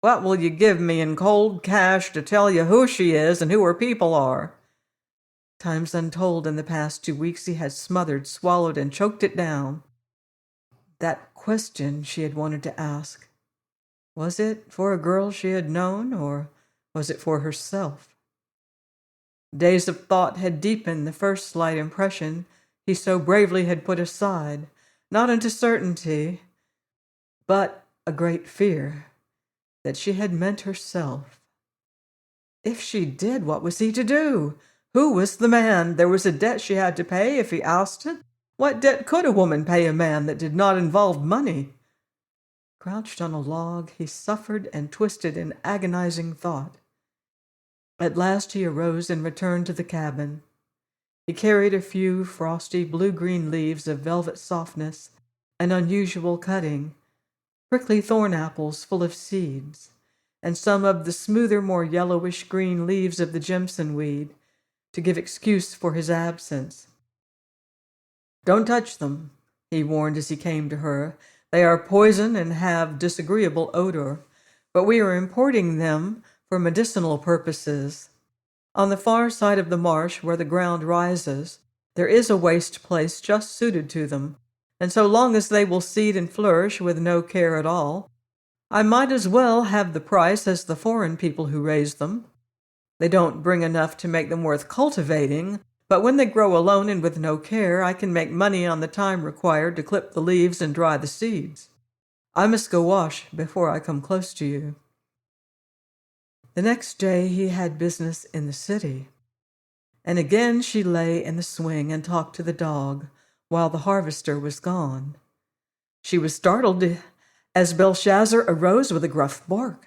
"What will you give me in cold cash to tell you who she is and who her people are?" Times untold in the past 2 weeks he had smothered, swallowed, and choked it down. That question she had wanted to ask. Was it for a girl she had known, or was it for herself? Days of thought had deepened the first slight impression he so bravely had put aside, not into certainty, but a great fear that she had meant herself. If she did, what was he to do? Who was the man? There was a debt she had to pay if he asked it. What debt could a woman pay a man that did not involve money? Crouched on a log, he suffered and twisted in agonizing thought. At last he arose and returned to the cabin. He carried a few frosty blue-green leaves of velvet softness and unusual cutting, prickly thorn apples full of seeds, and some of the smoother, more yellowish-green leaves of the Jimson weed, to give excuse for his absence. "Don't touch them," he warned as he came to her. "They are poison and have disagreeable odor, but we are importing them for medicinal purposes. On the far side of the marsh where the ground rises, there is a waste place just suited to them, and so long as they will seed and flourish with no care at all, I might as well have the price as the foreign people who raise them. They don't bring enough to make them worth cultivating, but when they grow alone and with no care, I can make money on the time required to clip the leaves and dry the seeds. I must go wash before I come close to you." The next day he had business in the city, and again she lay in the swing and talked to the dog while the harvester was gone. She was startled as Belshazzar arose with a gruff bark.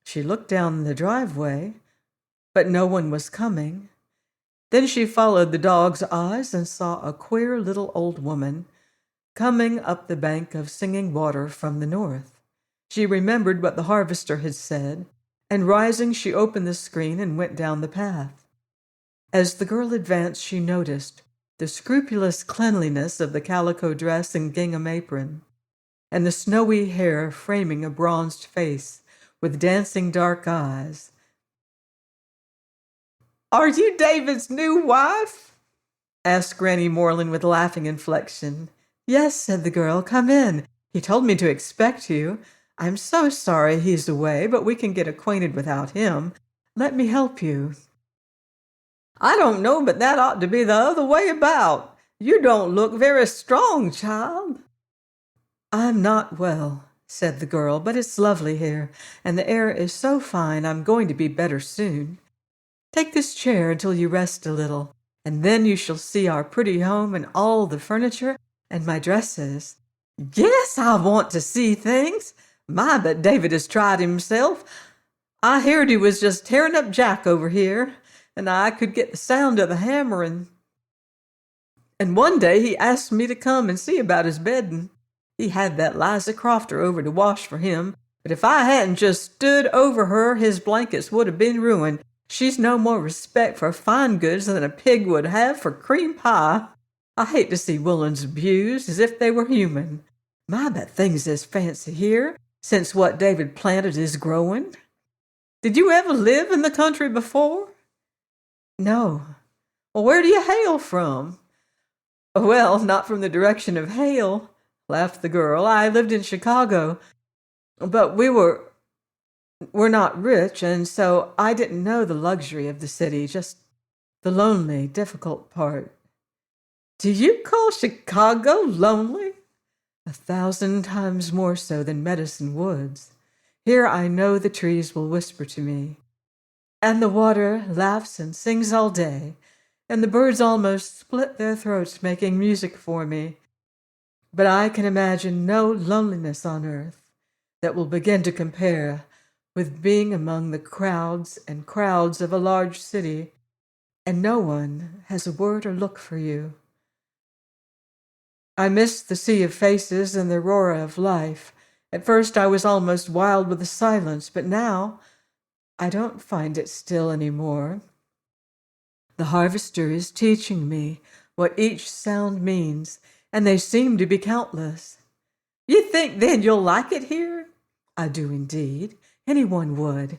She looked down the driveway, but no one was coming. Then she followed the dog's eyes and saw a queer little old woman coming up the bank of Singing Water from the north. She remembered what the harvester had said, and rising, she opened the screen and went down the path. As the girl advanced, she noticed the scrupulous cleanliness of the calico dress and gingham apron, and the snowy hair framing a bronzed face with dancing dark eyes. "Are you David's new wife?" asked Granny Moreland with laughing inflection. "Yes," said the girl. "Come in. He told me to expect you. I'm so sorry he's away, but we can get acquainted without him. Let me help you." "I don't know, but that ought to be the other way about. You don't look very strong, child." "I'm not well," said the girl, "but it's lovely here, and the air is so fine I'm going to be better soon. Take this chair until you rest a little, and then you shall see our pretty home and all the furniture and my dresses." "Yes, I want to see things. My, but David has tried himself. I heard he was just tearing up Jack over here, and I could get the sound of the hammering. And one day he asked me to come and see about his bedding. He had that Liza Crofter over to wash for him, but if I hadn't just stood over her, his blankets would have been ruined. She's no more respect for fine goods than a pig would have for cream pie. I hate to see woolens abused as if they were human. My, but things is fancy here, since what David planted is growing. Did you ever live in the country before?" "No." "Well, where do you hail from?" "Well, not from the direction of Hale," laughed the girl. "I lived in Chicago, but we're not rich, and so I didn't know the luxury of the city, just the lonely, difficult part." "Do you call Chicago lonely?" "1,000 times more so than Medicine Woods. Here I know the trees will whisper to me, and the water laughs and sings all day, and the birds almost split their throats making music for me. But I can imagine no loneliness on earth that will begin to compare with being among the crowds and crowds of a large city, and no one has a word or look for you. I miss the sea of faces and the roar of life, At first I was almost wild with the silence, but now I don't find it still any more. The harvester is teaching me what each sound means, and they seem to be countless. You think then you'll like it here? I do indeed. Anyone would.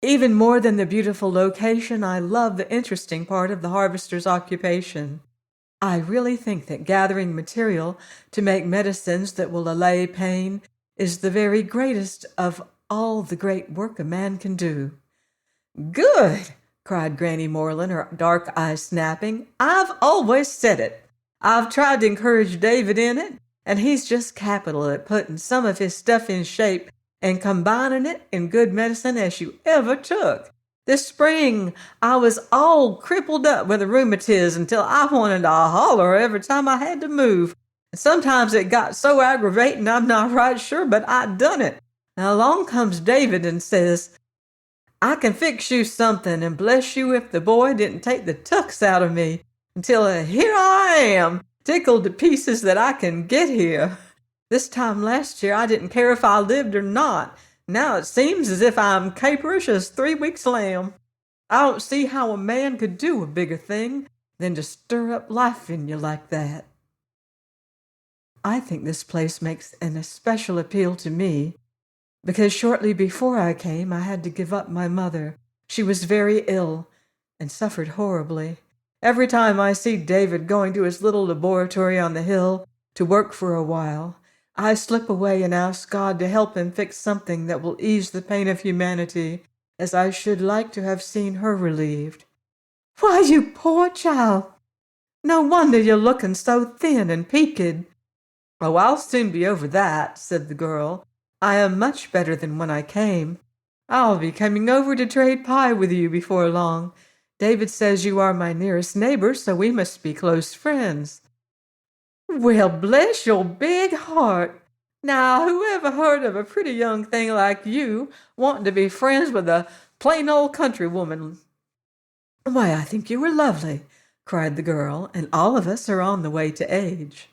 Even more than the beautiful location, I love the interesting part of the harvester's occupation. I really think that gathering material to make medicines that will allay pain is the very greatest of all the great work a man can do. Good! Cried Granny Moreland, her dark eyes snapping. I've always said it. I've tried to encourage David in it, and he's just capital at putting some of his stuff in shape and combining it in good medicine as you ever took. This spring, I was all crippled up with the rheumatism until I wanted to holler every time I had to move. And sometimes it got so aggravating I'm not right sure, but I done it. Now along comes David and says, I can fix you something, and bless you if the boy didn't take the tucks out of me until here I am, tickled to pieces that I can get here. This time last year I didn't care if I lived or not. Now it seems as if I'm caperish as 3 weeks' lamb. I don't see how a man could do a bigger thing than to stir up life in you like that. I think this place makes an especial appeal to me, because shortly before I came, I had to give up my mother. She was very ill and suffered horribly. Every time I see David going to his little laboratory on the hill to work for a while, I slip away and ask God to help him fix something that will ease the pain of humanity, as I should like to have seen her relieved. Why, you poor child! No wonder you're looking so thin and peaked. Oh, I'll soon be over that, said the girl. I am much better than when I came. I'll be coming over to trade pie with you before long. David says you are my nearest neighbor, so we must be close friends. Well, bless your big heart. Now, who ever heard of a pretty young thing like you wanting to be friends with a plain old country woman? Why, I think you are lovely, cried the girl, and all of us are on the way to age.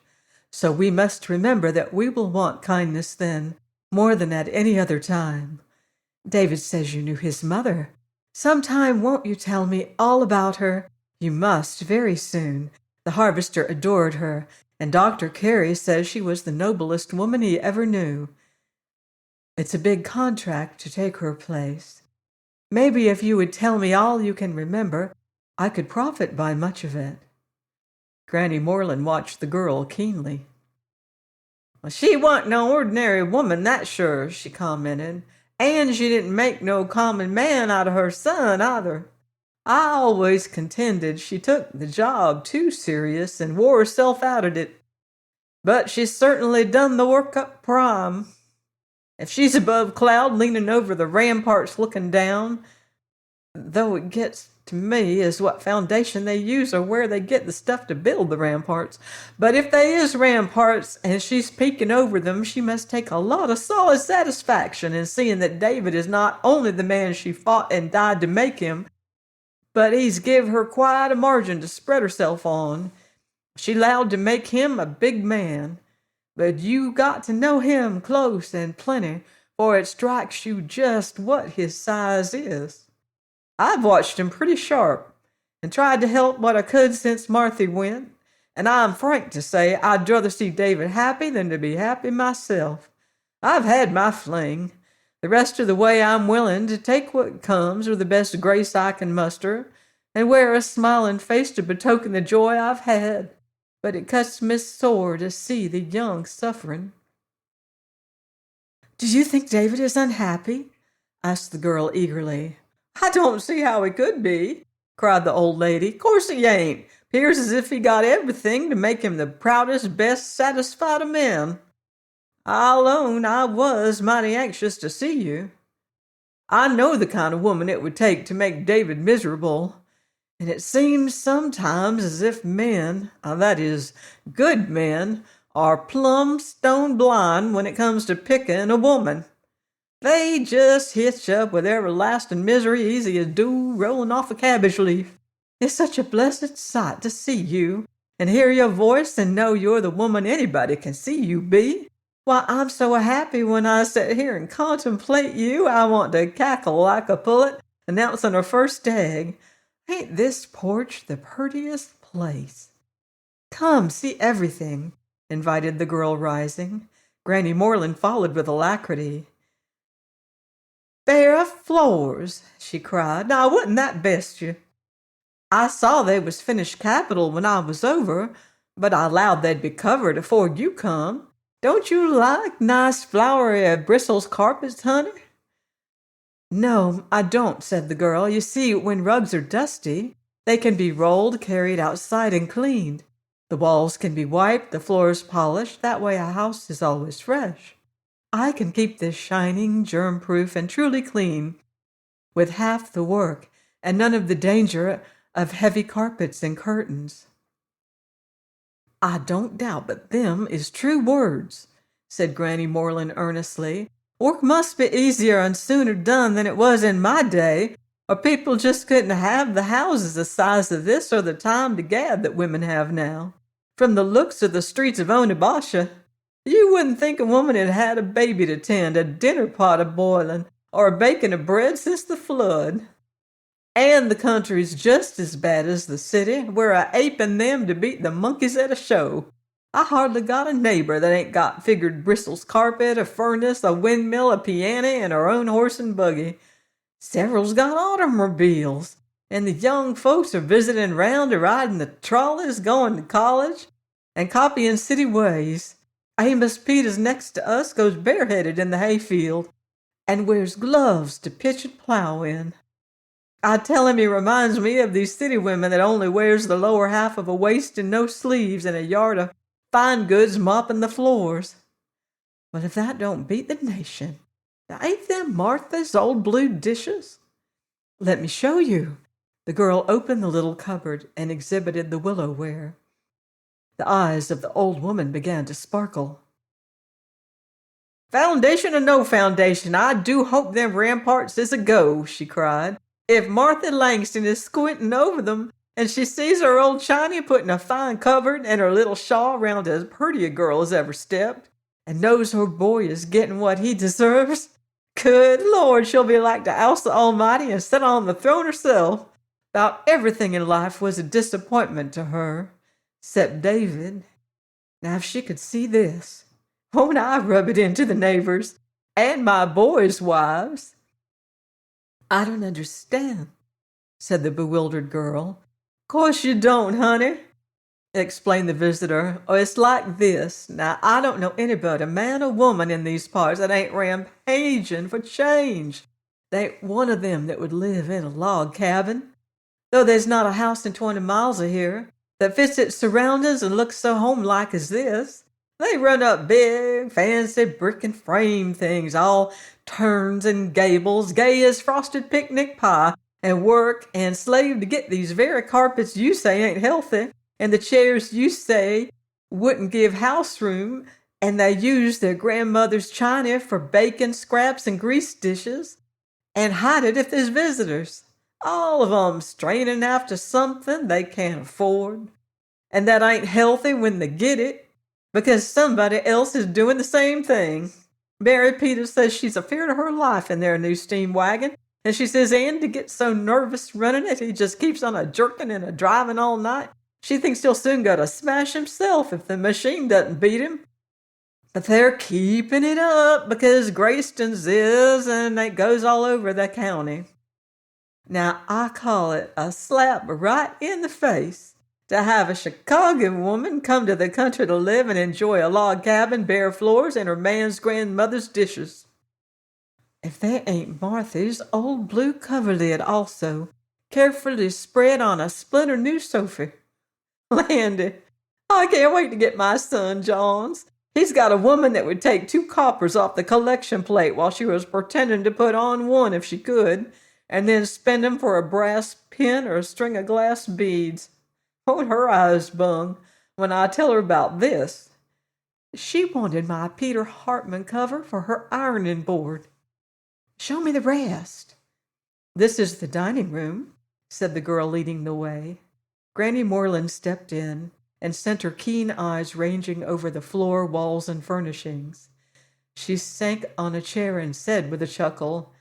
So we must remember that we will want kindness then, more than at any other time. David says you knew his mother. Sometime won't you tell me all about her? You must, very soon. The harvester adored her, and Dr. Carey says she was the noblest woman he ever knew. It's a big contract to take her place. Maybe if you would tell me all you can remember, I could profit by much of it. Granny Moreland watched the girl keenly. Well, she wasn't no ordinary woman, that's sure, she commented. And she didn't make no common man out of her son, either. I always contended she took the job too serious and wore herself out at it. But she's certainly done the work up prime. If she's above cloud leaning over the ramparts looking down, though it gets to me is what foundation they use or where they get the stuff to build the ramparts. But if they is ramparts and she's peeking over them, she must take a lot of solid satisfaction in seeing that David is not only the man she fought and died to make him, but he's give her quite a margin to spread herself on. She 'lowed to make him a big man, but you got to know him close and plenty, for it strikes you just what his size is. I've watched him pretty sharp, and tried to help what I could since Marthy went, and I'm frank to say I'd rather see David happy than to be happy myself. I've had my fling. The rest of the way I'm willing to take what comes with the best grace I can muster, and wear a smiling face to betoken the joy I've had. But it cuts me sore to see the young suffering. Do you think David is unhappy? Asked the girl eagerly. I don't see how he could be, cried the old lady. Course he ain't. 'Pears as if he got everything to make him the proudest, best satisfied of men. I'll own I was mighty anxious to see you. I know the kind of woman it would take to make David miserable, and it seems sometimes as if men, that is, good men, are plumb stone blind when it comes to picking a woman. They just hitch up with everlasting misery easy as dew rolling off a cabbage leaf. It's such a blessed sight to see you, and hear your voice, and know you're the woman anybody can see you be. Why, I'm so happy when I sit here and contemplate you, I want to cackle like a pullet announcing her first egg. Ain't this porch the prettiest place? Come, see everything, invited the girl, rising. Granny Moreland followed with alacrity. Bare floors, she cried. Now, wouldn't that best you? I saw they was finished capital when I was over, but I 'lowed they'd be covered afore you come. Don't you like nice flowery bristles carpets, honey? No, I don't, said the girl. You see, when rugs are dusty, they can be rolled, carried outside, and cleaned. The walls can be wiped, the floors polished. That way a house is always fresh. I can keep this shining, germ-proof, and truly clean, with half the work, and none of the danger of heavy carpets and curtains. I don't doubt but them is true words, said Granny Moreland earnestly. Work must be easier and sooner done than it was in my day, or people just couldn't have the houses the size of this or the time to gad that women have now. From the looks of the streets of Onabasha, you wouldn't think a woman had had a baby to tend, a dinner pot a boiling, or a baking of bread since the flood. And the country's just as bad as the city. We're a-aping them to beat the monkeys at a show. I hardly got a neighbor that ain't got figured bristles carpet, a furnace, a windmill, a piano, and her own horse and buggy. Several's got automobiles, and the young folks are visiting round or riding the trolleys, going to college, and copying city ways. Amos Peters next to us goes bareheaded in the hayfield, and wears gloves to pitch and plow in. I tell him he reminds me of these city women that only wears the lower half of a waist and no sleeves, and a yard of fine goods mopping the floors. But if that don't beat the nation, ain't them Martha's old blue dishes? Let me show you. The girl opened the little cupboard and exhibited the willow ware. The eyes of the old woman began to sparkle. Foundation or no foundation, I do hope them ramparts is a go, she cried. If Martha Langston is squinting over them, and she sees her old Chiny putting a fine covering and her little shawl round as pretty a girl as ever stepped, and knows her boy is getting what he deserves, good Lord, she'll be like to oust the Almighty and sit on the throne herself. About everything in life was a disappointment to her, except David. Now if she could see this, won't I rub it into the neighbors and my boys' wives? I don't understand, said the bewildered girl. Course you don't, honey, explained the visitor. Oh, it's like this. Now, I don't know anybody, man or woman in these parts, that ain't rampaging for change. There ain't one of them that would live in a log cabin, though there's not a house in 20 miles of here that fits its surroundings and looks so homelike as this. They run up big, fancy brick and frame things, all turns and gables, gay as frosted picnic pie, and work and slave to get these very carpets you say ain't healthy, and the chairs you say wouldn't give house room, and they use their grandmother's china for bacon scraps and grease dishes, and hide it if there's visitors. All of 'em straining after something they can't afford, and that ain't healthy when they get it, because somebody else is doing the same thing. Mary Peters says she's afeard of her life in their new steam wagon, and she says Andy gets so nervous running it, he just keeps on a-jerking and a-driving all night. She thinks he'll soon go to smash himself if the machine doesn't beat him. But they're keeping it up because Grayston's is, and it goes all over the county. Now, I call it a slap right in the face to have a Chicago woman come to the country to live and enjoy a log cabin, bare floors, and her man's grandmother's dishes. If there ain't Marthy's old blue coverlid also, carefully spread on a splinter new sofa. Landy, I can't wait to get my son John's. He's got a woman that would take 2 coppers off the collection plate while she was pretending to put on 1 if she could, and then spend 'em for a brass pin or a string of glass beads. Won't her eyes bung when I tell her about this? She wanted my Peter Hartman cover for her ironing board. Show me the rest. This is the dining room, said the girl leading the way. Granny Moreland stepped in and sent her keen eyes ranging over the floor, walls, and furnishings. She sank on a chair and said with a chuckle,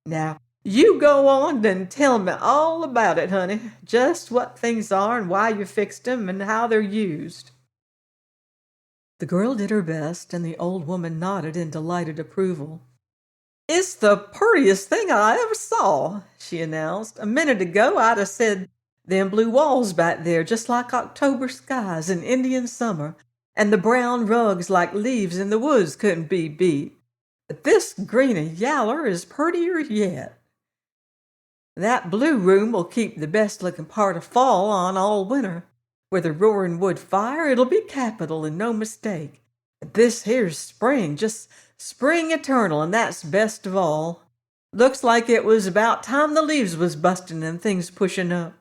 "Now, you go on and tell me all about it, honey. Just what things are and why you fixed 'em and how they're used." The girl did her best, and the old woman nodded in delighted approval. "It's the purtiest thing I ever saw," she announced. "A minute ago I'd have said them blue walls back there just like October skies in Indian summer, and the brown rugs like leaves in the woods couldn't be beat. But this green and yaller is purtier yet. That blue room will keep the best-looking part of fall on all winter. With a roaring wood fire, it'll be capital and no mistake. But this here's spring, just spring eternal, and that's best of all. Looks like it was about time the leaves was busting and things pushing up.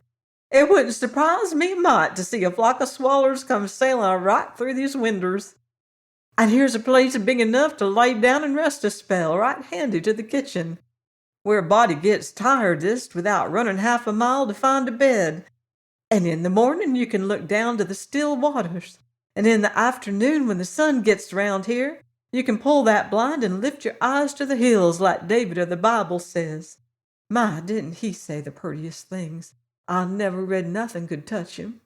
It wouldn't surprise me a mite to see a flock of swallers come sailing right through these winders. And here's a place big enough to lay down and rest a spell, right handy to the kitchen, where a body gets tiredest without running half a mile to find a bed. And in the morning you can look down to the still waters, and in the afternoon when the sun gets round here, you can pull that blind and lift your eyes to the hills like David of the Bible says. My, didn't he say the prettiest things? I never read nothing could touch him."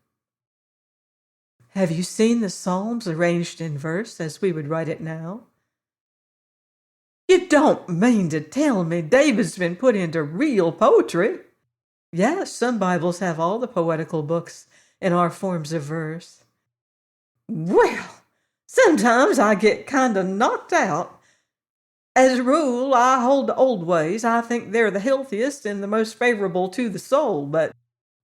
"Have you seen the Psalms arranged in verse as we would write it now?" "You don't mean to tell me David's been put into real poetry?" "Yes, some Bibles have all the poetical books in our forms of verse." "Well, sometimes I get kind of knocked out. As a rule, I hold the old ways. I think they're the healthiest and the most favorable to the soul, but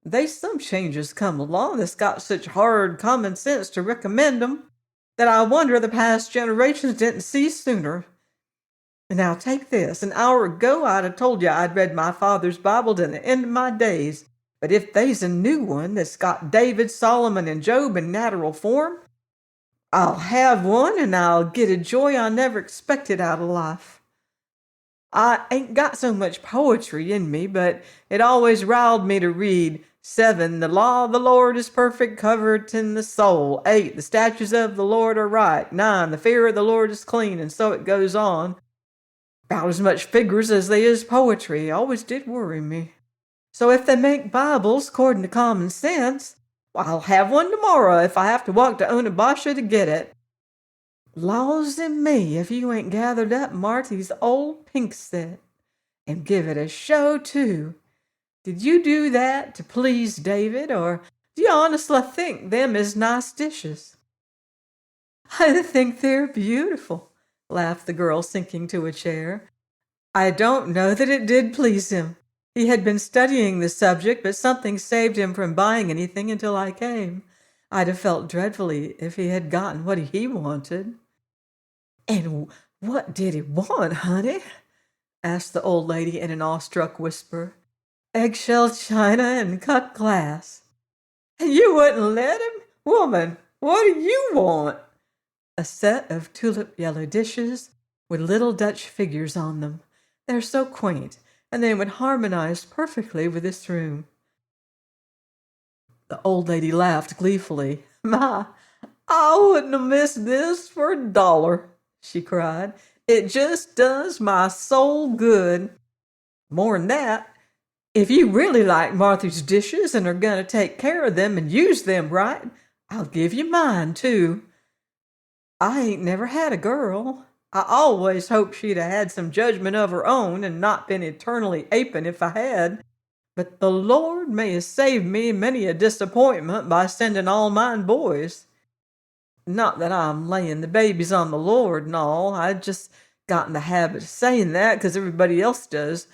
they's some changes come along that's got such hard common sense to recommend 'em that I wonder the past generations didn't see sooner. Now take this. An hour ago I'd have told you I'd read my father's Bible to the end of my days, but if they's a new one that's got David, Solomon, and Job in natural form, I'll have one and I'll get a joy I never expected out of life. I ain't got so much poetry in me, but it always riled me to read 7. The law of the Lord is perfect, comfort in the soul. 8. The statutes of the Lord are right. 9. The fear of the Lord is clean, and so it goes on. About as much figures as they is poetry. Always did worry me. So if they make Bibles according to common sense, well, I'll have one tomorrow if I have to walk to Onabasha to get it. Laws and me, if you ain't gathered up Marty's old pink set, and give it a show, too. Did you do that to please David, or do you honestly think them is nice dishes?" "I think they're beautiful," laughed the girl, sinking to a chair. "I don't know that it did please him. He had been studying the subject, but something saved him from buying anything until I came. I'd have felt dreadfully if he had gotten what he wanted." "And what did he want, honey?" asked the old lady in an awestruck whisper. "Eggshell china and cut glass." "And you wouldn't let him? Woman, what do you want?" "A set of tulip yellow dishes with little Dutch figures on them. They're so quaint, and they would harmonize perfectly with this room." The old lady laughed gleefully. "My, I wouldn't have missed this for a dollar," she cried. "It just does my soul good. More'n that, if you really like Marthy's dishes and are going to take care of them and use them right, I'll give you mine, too. I ain't never had a girl. I always hoped she'd have had some judgment of her own and not been eternally aping if I had. But the Lord may have saved me many a disappointment by sending all mine boys. Not that I'm laying the babies on the Lord and all. I just got in the habit of saying that 'cause everybody else does.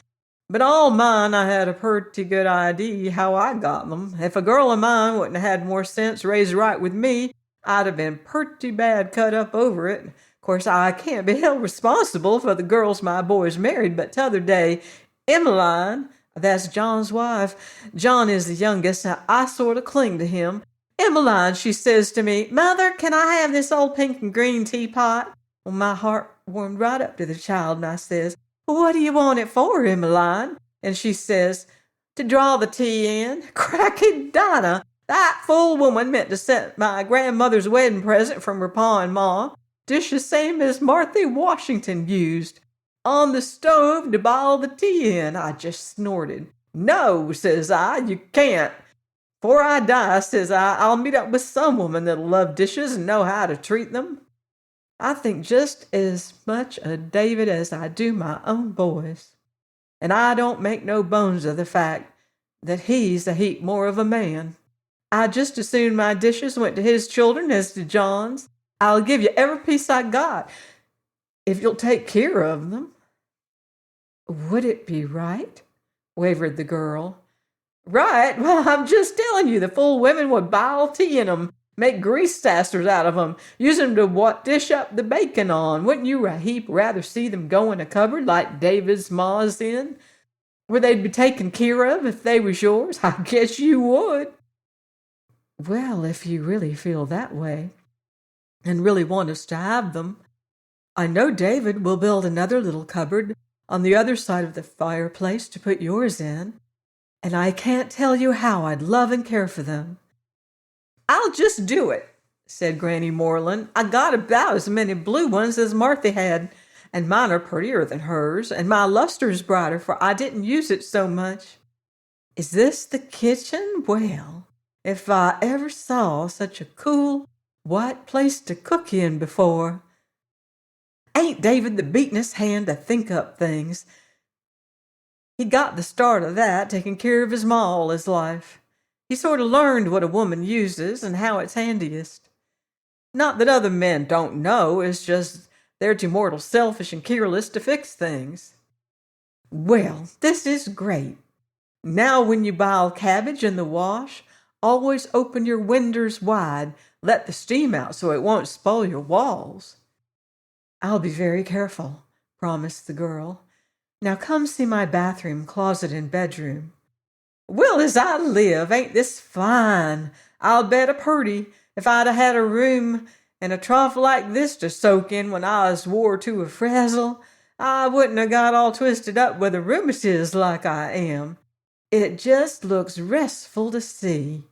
But all mine I had a pretty good idea how I got them. If a girl of mine wouldn't have had more sense raised right with me, I'd have been pretty bad cut up over it. Of course, I can't be held responsible for the girls my boys married, but t'other day, Emmeline, that's John's wife, John is the youngest, and I sort of cling to him. Emmeline, she says to me, 'Mother, can I have this old pink and green teapot?' Well, my heart warmed right up to the child, and I says, 'What do you want it for, Emmeline?' And she says, 'To draw the tea in.' Cracky Dinah! That fool woman meant to send my grandmother's wedding present from her pa and ma dishes same as Marthy Washington used, on the stove to bile the tea in." I just snorted. "No," says I, "you can't. Before I die," says I'll meet up with some woman that'll love dishes and know how to treat them. I think just as much of David as I do my own boys. And I don't make no bones of the fact that he's a heap more of a man. I'd just as soon my dishes went to his children as to John's. I'll give you every piece I got, if you'll take care of them." "Would it be right?" wavered the girl. "Right? Well, I'm just telling you, the fool women would bile tea in 'em, make grease sasters out of 'em, use 'em to dish up the bacon on. Wouldn't you a heap rather see them go in a cupboard like David's ma's in, where they'd be taken care of if they was yours? I guess you would." "Well, if you really feel that way, and really want us to have them, I know David will build another little cupboard on the other side of the fireplace to put yours in, and I can't tell you how I'd love and care for them." "I'll just do it," said Granny Moreland. "I got about as many blue ones as Marthy had, and mine are prettier than hers, and my luster's brighter, for I didn't use it so much. Is this the kitchen? Well, if I ever saw such a cool, white place to cook in before. Ain't David the beatin'est hand to think up things? He got the start of that, taking care of his ma all his life. He sort of learned what a woman uses and how it's handiest. Not that other men don't know, it's just they're too mortal selfish and careless to fix things. Well, this is great. Now when you bile cabbage in the wash, always open your winders wide, let the steam out so it won't spoil your walls." "I'll be very careful," promised the girl. "Now come see my bathroom, closet, and bedroom." "Well, as I live, ain't this fine? I'll bet a purty if I'd a had a room and a trough like this to soak in when I was wore to a frazzle, I wouldn't have got all twisted up with the rheumatiz like I am. It just looks restful to see.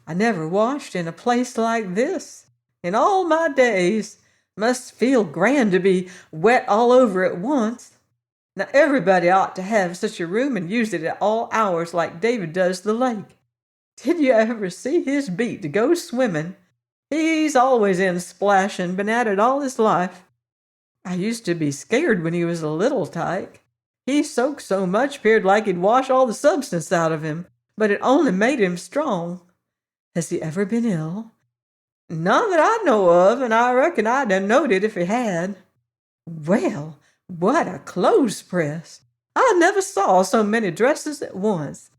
I never washed in a place like this in all my days. Must feel grand to be wet all over at once. Now everybody ought to have such a room and use it at all hours like David does the lake. Did you ever see his beat to go swimming? He's always in splashing, been at it all his life. I used to be scared when he was a little tyke. He soaked so much, 'peared like he'd wash all the substance out of him, but it only made him strong. Has he ever been ill?" "None that I know of, and I reckon I'd have knowed it if he had." "Well, what a clothes press! I never saw so many dresses at once.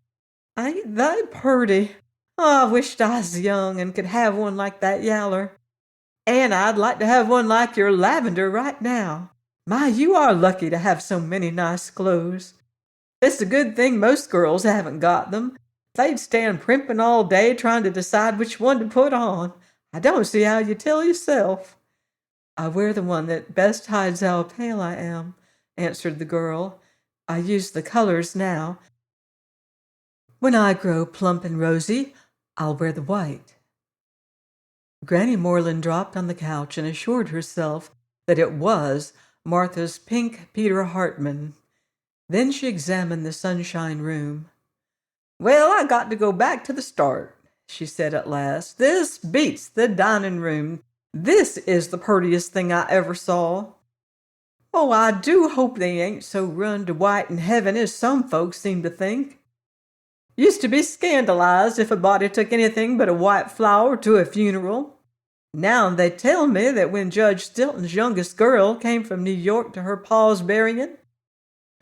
Ain't they purty? Oh, I wished I was young and could have one like that yaller. And I'd like to have one like your lavender right now. My, you are lucky to have so many nice clothes. It's a good thing most girls haven't got them. They'd stand primping all day trying to decide which one to put on. I don't see how you tell yourself." "I wear the one that best hides how pale I am," answered the girl. "I use the colors now. When I grow plump and rosy, I'll wear the white." Granny Moreland dropped on the couch and assured herself that it was Martha's pink Peter Hartman. Then she examined the sunshine room. "Well, I got to go back to the start," she said at last. "This beats the dining room. This is the purtiest thing I ever saw. Oh, I do hope they ain't so run to white in heaven as some folks seem to think. Used to be scandalized if a body took anything but a white flower to a funeral. Now they tell me that when Judge Stilton's youngest girl came from New York to her pa's burying,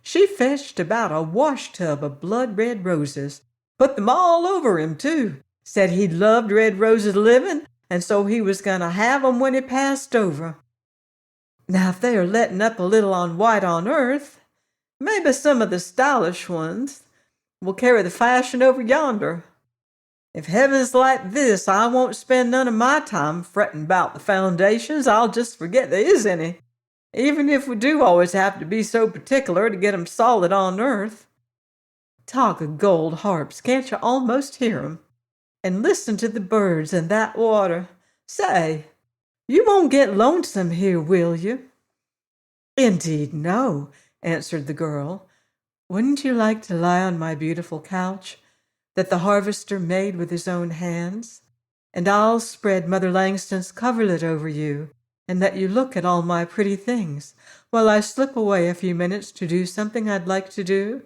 she fetched about a wash-tub of blood-red roses, put them all over him, too. Said he'd loved red roses living, and so he was going to have 'em when he passed over. Now, if they are letting up a little on white on earth, maybe some of the stylish ones will carry the fashion over yonder. If heaven's like this, I won't spend none of my time fretting about the foundations. I'll just forget there is any, even if we do always have to be so particular to get 'em solid on earth. Talk of gold harps, can't you almost hear 'em? And listen to the birds and that water. Say, You won't get lonesome here, will you?" "Indeed, no," answered the girl. "Wouldn't you like to lie on my beautiful couch that the harvester made with his own hands? And I'll spread Mother Langston's coverlet over you and let you look at all my pretty things while I slip away a few minutes to do something I'd like to do."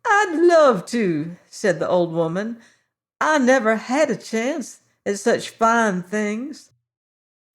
"I'd love to," said the old woman. "I never had a chance at such fine things.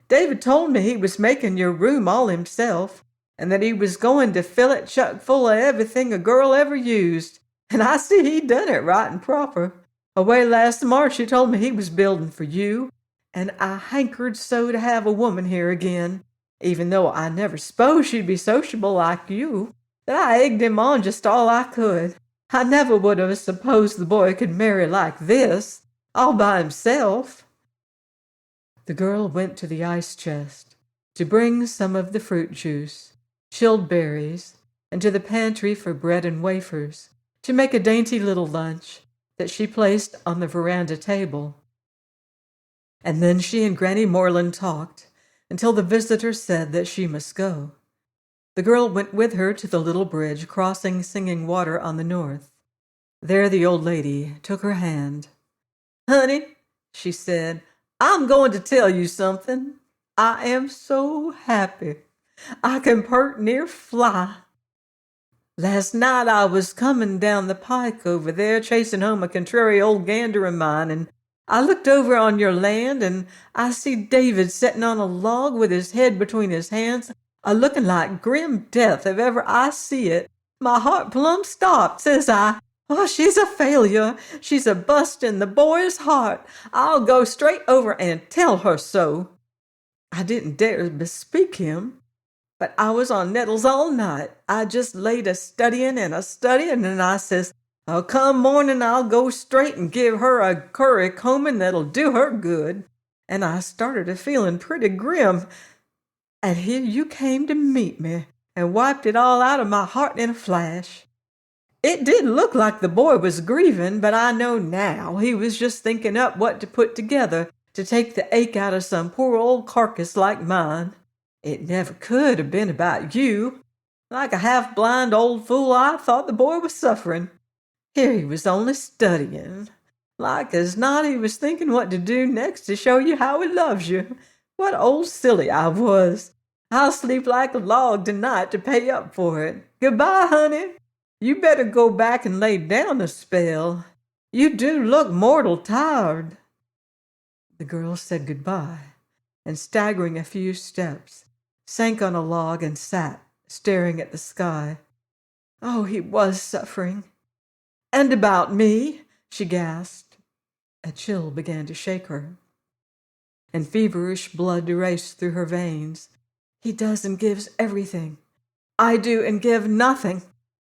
David told me he was making your room all himself, and that he was going to fill it chuck full of everything a girl ever used. And I see he done it right and proper. Away last March he told me he was building for you, and I hankered so to have a woman here again, even though I never s'posed she'd be sociable like you, that I egged him on just all I could. I never would have supposed the boy could marry like this, all by himself." The girl went to the ice chest to bring some of the fruit juice, chilled berries, and to the pantry for bread and wafers, to make a dainty little lunch that she placed on the veranda table. And then she and Granny Moreland talked until the visitor said that she must go. The girl went with her to the little bridge crossing Singing Water on the north. There the old lady took her hand. "Honey," she said, "I'm going to tell you something. I am so happy. I can pert near fly. Last night I was coming down the pike over there, chasing home a contrary old gander of mine, and I looked over on your land, and I see David setting on a log with his head between his hands, a-looking like grim death if ever I see it. My heart plumb stopped. Says I, 'Oh, she's a failure. She's a bust in the boy's heart. I'll go straight over and tell her so.' I didn't dare bespeak him, but I was on nettles all night. I just laid a-studying, and I says, 'Oh, come morning I'll go straight and give her a curry combing that'll do her good.' And I started a-feeling pretty grim, and here you came to meet me and wiped it all out of my heart in a flash. It did look like the boy was grieving, but I know now he was just thinking up what to put together to take the ache out of some poor old carcass like mine. It never could have been about you. Like a half-blind old fool, I thought the boy was suffering. Here he was only studying. Like as not he was thinking what to do next to show you how he loves you. What old silly I was. I'll sleep like a log tonight to pay up for it. Goodbye, honey. You better go back and lay down a spell. You do look mortal tired." The girl said goodbye, and staggering a few steps, sank on a log and sat, staring at the sky. Oh, he was suffering. "And about me?" she gasped. A chill began to shake her, and feverish blood raced through her veins. "He does and gives everything. I do and give nothing.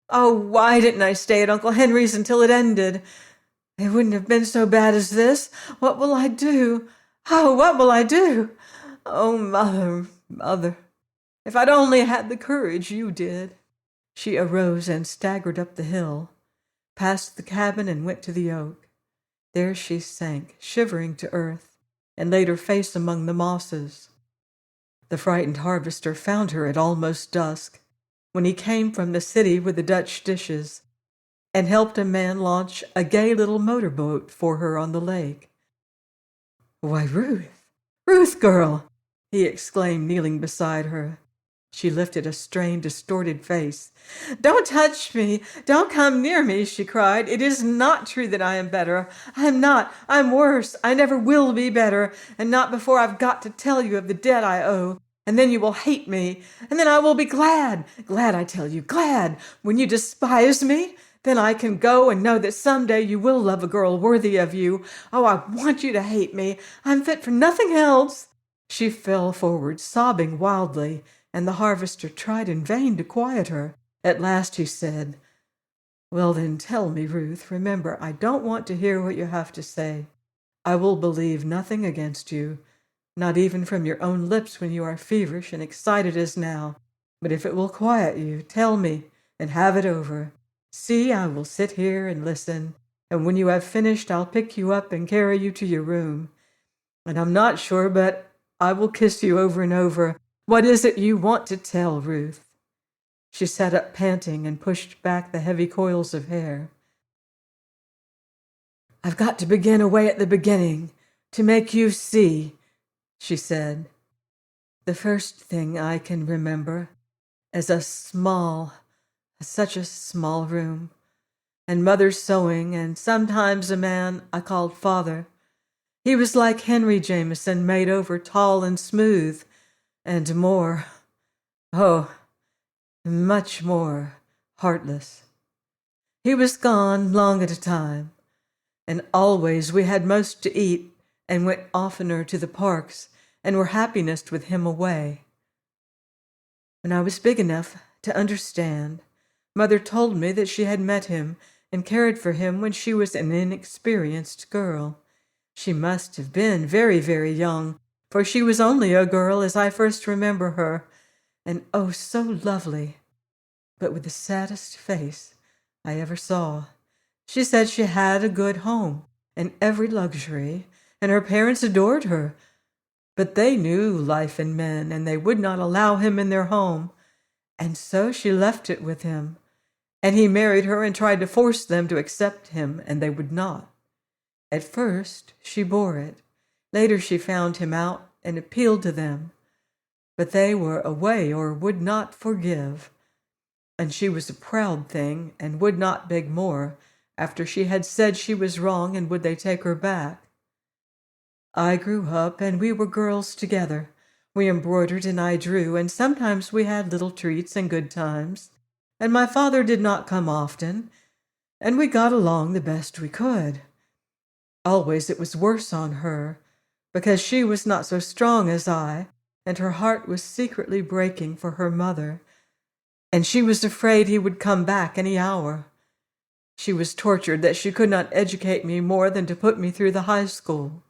Oh, why didn't I stay at Uncle Henry's until it ended? It wouldn't have been so bad as this. What will I do? Oh, what will I do? Oh, mother, mother, if I'd only had the courage you did." She arose and staggered up the hill, past the cabin and went to the oak. There she sank, shivering to earth, and laid her face among the mosses. The frightened harvester found her at almost dusk, when he came from the city with the Dutch dishes, and helped a man launch a gay little motorboat for her on the lake. "Why, Ruth, Ruth, girl!" he exclaimed, kneeling beside her. She lifted a strained, distorted face. "Don't touch me! Don't come near me!" she cried. "It is not true that I am better. I am not. I'm worse. I never will be better, and not before I've got to tell you of the debt I owe. And then you will hate me, and then I will be glad, I tell you, glad, when you despise me. Then I can go and know that someday you will love a girl worthy of you. Oh, I want you to hate me. I'm fit for nothing else." She fell forward, sobbing wildly, and the harvester tried in vain to quiet her. At last he said, "Well then, tell me, Ruth. Remember, I don't want to hear what you have to say. I will believe nothing against you, not even from your own lips when you are feverish and excited as now. But if it will quiet you, tell me, and have it over. See, I will sit here and listen, and when you have finished, I'll pick you up and carry you to your room. And I'm not sure, but I will kiss you over and over. What is it you want to tell, Ruth?" She sat up panting and pushed back the heavy coils of hair. "I've got to begin away at the beginning, to make you see," she said. "The first thing I can remember is such a small room, and Mother sewing, and sometimes a man I called Father. He was like Henry Jameson, made over tall and smooth, and oh, much more heartless. He was gone long at a time, and always we had most to eat and went oftener to the parks and were happiest with him away. When I was big enough to understand, Mother told me that she had met him and cared for him when she was an inexperienced girl. She must have been very, very young, for she was only a girl as I first remember her, and oh, so lovely, but with the saddest face I ever saw. She said she had a good home and every luxury, and her parents adored her, but they knew life and men, and they would not allow him in their home, and so she left it with him, and he married her and tried to force them to accept him, and they would not. At first, she bore it. Later, she found him out and appealed to them, but they were away or would not forgive, and she was a proud thing and would not beg more after she had said she was wrong and would they take her back. I grew up, and we were girls together. We embroidered and I drew, and sometimes we had little treats and good times, and my father did not come often, and we got along the best we could. Always it was worse on her, because she was not so strong as I, and her heart was secretly breaking for her mother, and she was afraid he would come back any hour. She was tortured that she could not educate me more than to put me through the high school.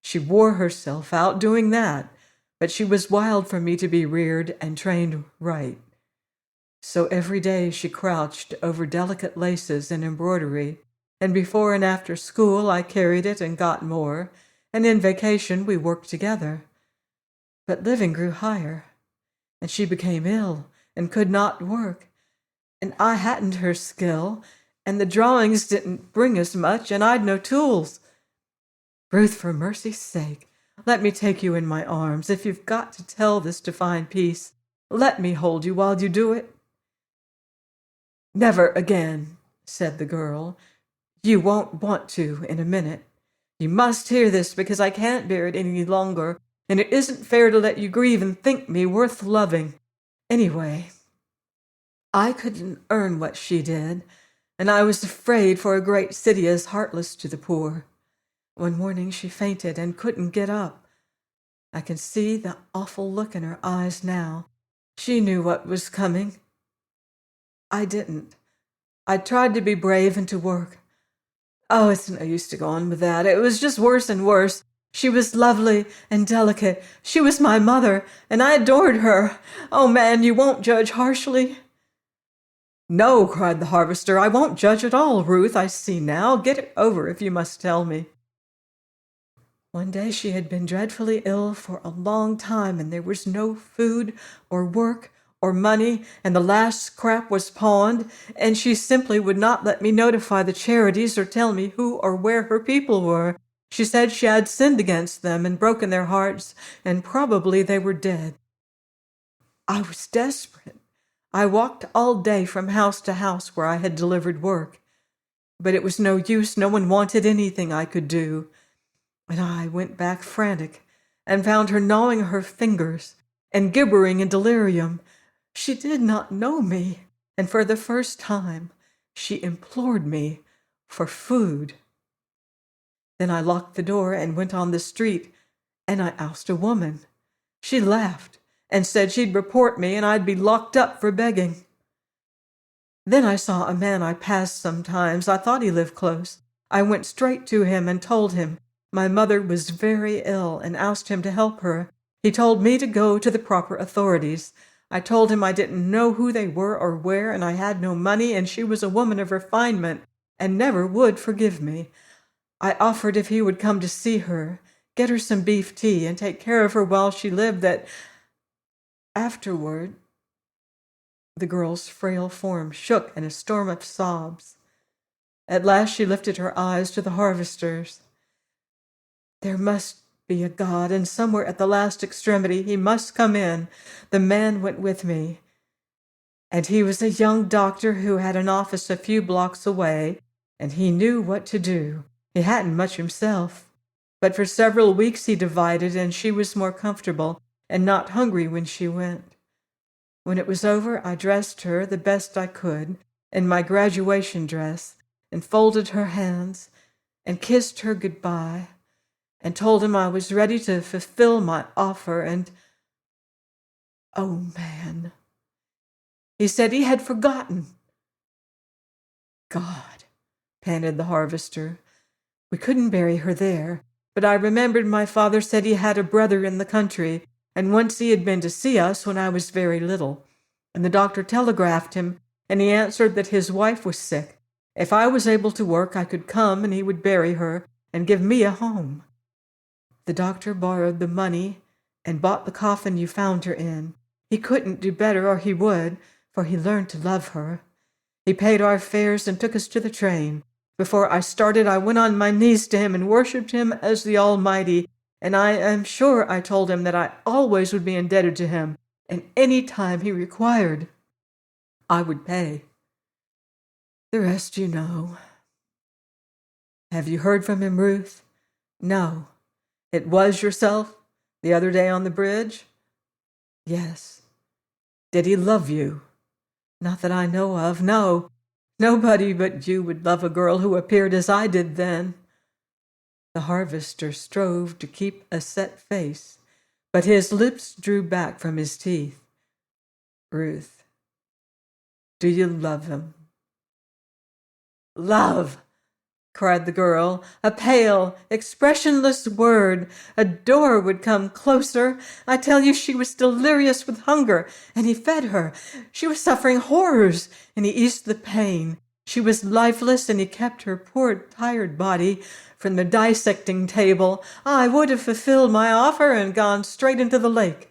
She wore herself out doing that, but she was wild for me to be reared and trained right. So every day she crouched over delicate laces and embroidery, and before and after school I carried it and got more, and in vacation we worked together. But living grew higher, and she became ill and could not work, and I hadn't her skill, and the drawings didn't bring us much, and I'd no tools. Ruth, for mercy's sake, let me take you in my arms. If you've got to tell this to find peace, let me hold you while you do it." "Never again," said the girl. "You won't want to in a minute. You must hear this because I can't bear it any longer, and it isn't fair to let you grieve and think me worth loving. Anyway, I couldn't earn what she did, and I was afraid, for a great city is heartless to the poor. One morning she fainted and couldn't get up. I can see the awful look in her eyes now. She knew what was coming. I didn't. I tried to be brave and to work. Oh, it's no use to go on with that. It was just worse and worse. She was lovely and delicate. She was my mother, and I adored her. Oh, man, you won't judge harshly?" "No," cried the harvester, "I won't judge at all, Ruth. I see now. Get it over if you must tell me." One day she had been dreadfully ill for a long time, and there was no food or work or money, and the last scrap was pawned, and she simply would not let me notify the charities or tell me who or where her people were. She said she had sinned against them and broken their hearts, and probably they were dead. I was desperate. I walked all day from house to house where I had delivered work, but it was no use. No one wanted anything I could do. And I went back frantic and found her gnawing her fingers and gibbering in delirium. She did not know me, and for the first time she implored me for food. Then I locked the door and went on the street, and I asked a woman. She laughed and said she'd report me and I'd be locked up for begging. Then I saw a man I passed sometimes. I thought he lived close. I went straight to him and told him my mother was very ill and asked him to help her. He told me to go to the proper authorities. I told him I didn't know who they were or where, and I had no money, and she was a woman of refinement and never would forgive me. I offered if he would come to see her, get her some beef tea and take care of her while she lived, that afterward. The girl's frail form shook in a storm of sobs. At last she lifted her eyes to the harvesters. There must be a God, and somewhere at the last extremity he must come in. The man went with me, and he was a young doctor who had an office a few blocks away, and he knew what to do. He hadn't much himself, but for several weeks he divided, and she was more comfortable and not hungry when she went. When it was over, I dressed her the best I could in my graduation dress, and folded her hands, and kissed her goodbye, and told him I was ready to fulfill my offer, and, oh, man, he said he had forgotten. God, panted the harvester. We couldn't bury her there, but I remembered my father said he had a brother in the country, and once he had been to see us when I was very little, and the doctor telegraphed him, and he answered that his wife was sick. If I was able to work, I could come, and he would bury her and give me a home. The doctor borrowed the money and bought the coffin you found her in. He couldn't do better, or he would, for he learned to love her. He paid our fares and took us to the train. Before I started, I went on my knees to him and worshipped him as the Almighty, and I am sure I told him that I always would be indebted to him, and any time he required, I would pay. The rest you know. Have you heard from him, Ruth? No. It was yourself the other day on the bridge? Yes. Did he love you? Not that I know of, no. Nobody but you would love a girl who appeared as I did then. The harvester strove to keep a set face, but his lips drew back from his teeth. Ruth, do you love him? Love, cried the girl, a pale, expressionless word. A door would come closer. I tell you, she was delirious with hunger, and he fed her. She was suffering horrors, and he eased the pain. She was lifeless, and he kept her poor tired body from the dissecting table. I would have fulfilled my offer and gone straight into the lake.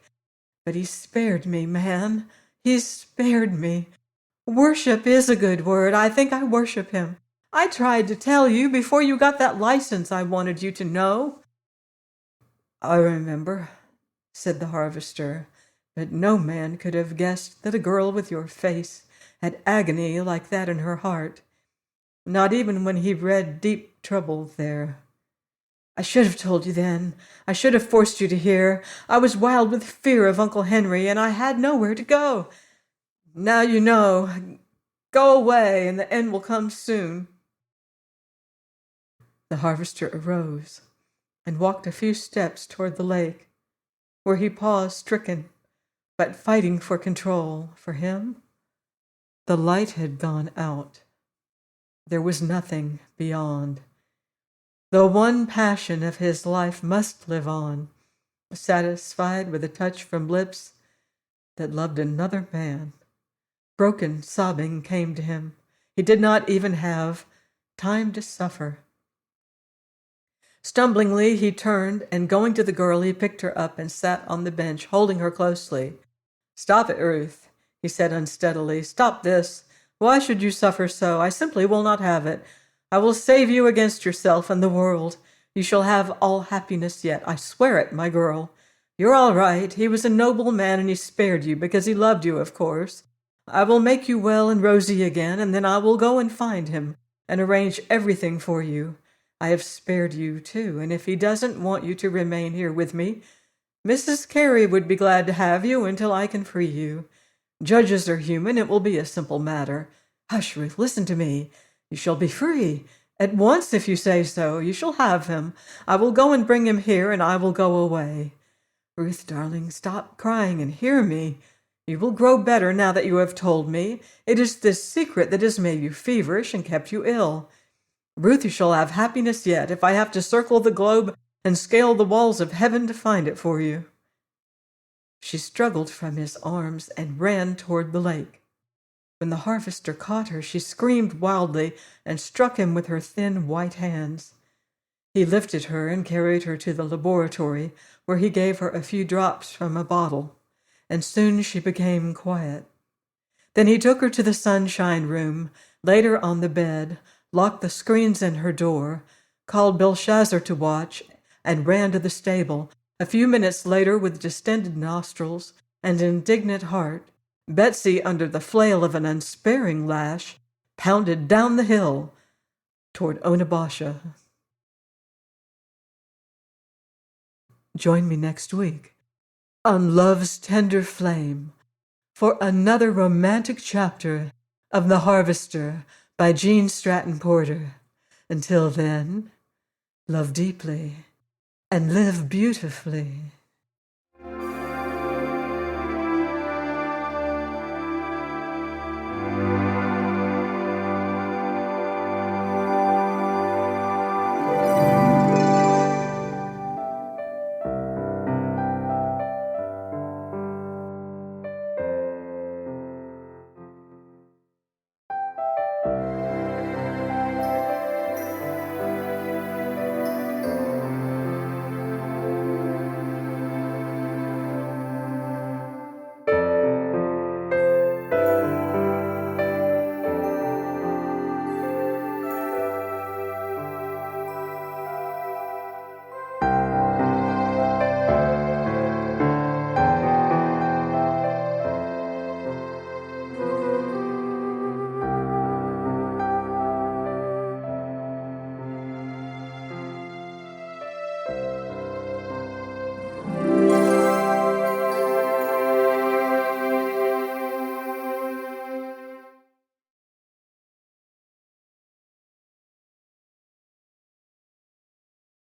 But he spared me, man. He spared me. Worship is a good word. I think I worship him. I tried to tell you before you got that license I wanted you to know. I remember, said the harvester, but no man could have guessed that a girl with your face had agony like that in her heart, not even when he read deep trouble there. I should have told you then. I should have forced you to hear. I was wild with fear of Uncle Henry, and I had nowhere to go. Now you know. Go away, and the end will come soon. The harvester arose and walked a few steps toward the lake, where he paused stricken, but fighting for control. For him, the light had gone out. There was nothing beyond. The one passion of his life must live on, satisfied with a touch from lips that loved another man. Broken sobbing came to him. He did not even have time to suffer. Stumblingly, he turned, and going to the girl, he picked her up and sat on the bench, holding her closely. Stop it, Ruth, he said unsteadily. Stop this. Why should you suffer so? I simply will not have it. I will save you against yourself and the world. You shall have all happiness yet. I swear it, my girl. You're all right. He was a noble man, and he spared you because he loved you, of course. I will make you well and rosy again, and then I will go and find him and arrange everything for you. I have spared you, too, and if he doesn't want you to remain here with me, Mrs. Carey would be glad to have you until I can free you. Judges are human. It will be a simple matter. Hush, Ruth, listen to me. You shall be free. At once, if you say so. You shall have him. I will go and bring him here, and I will go away. Ruth, darling, stop crying and hear me. You will grow better now that you have told me. It is this secret that has made you feverish and kept you ill. Ruth, you shall have happiness yet, if I have to circle the globe and scale the walls of heaven to find it for you. She struggled from his arms and ran toward the lake. When the harvester caught her, she screamed wildly and struck him with her thin white hands. He lifted her and carried her to the laboratory, where he gave her a few drops from a bottle, and soon she became quiet. Then he took her to the sunshine room, laid her on the bed, locked the screens in her door, called Belshazzar to watch, and ran to the stable. A few minutes later, with distended nostrils and indignant heart, Betsy, under the flail of an unsparing lash, pounded down the hill toward Onabasha. Join me next week on Love's Tender Flame for another romantic chapter of The Harvester by Jean Stratton Porter. Until then, love deeply and live beautifully.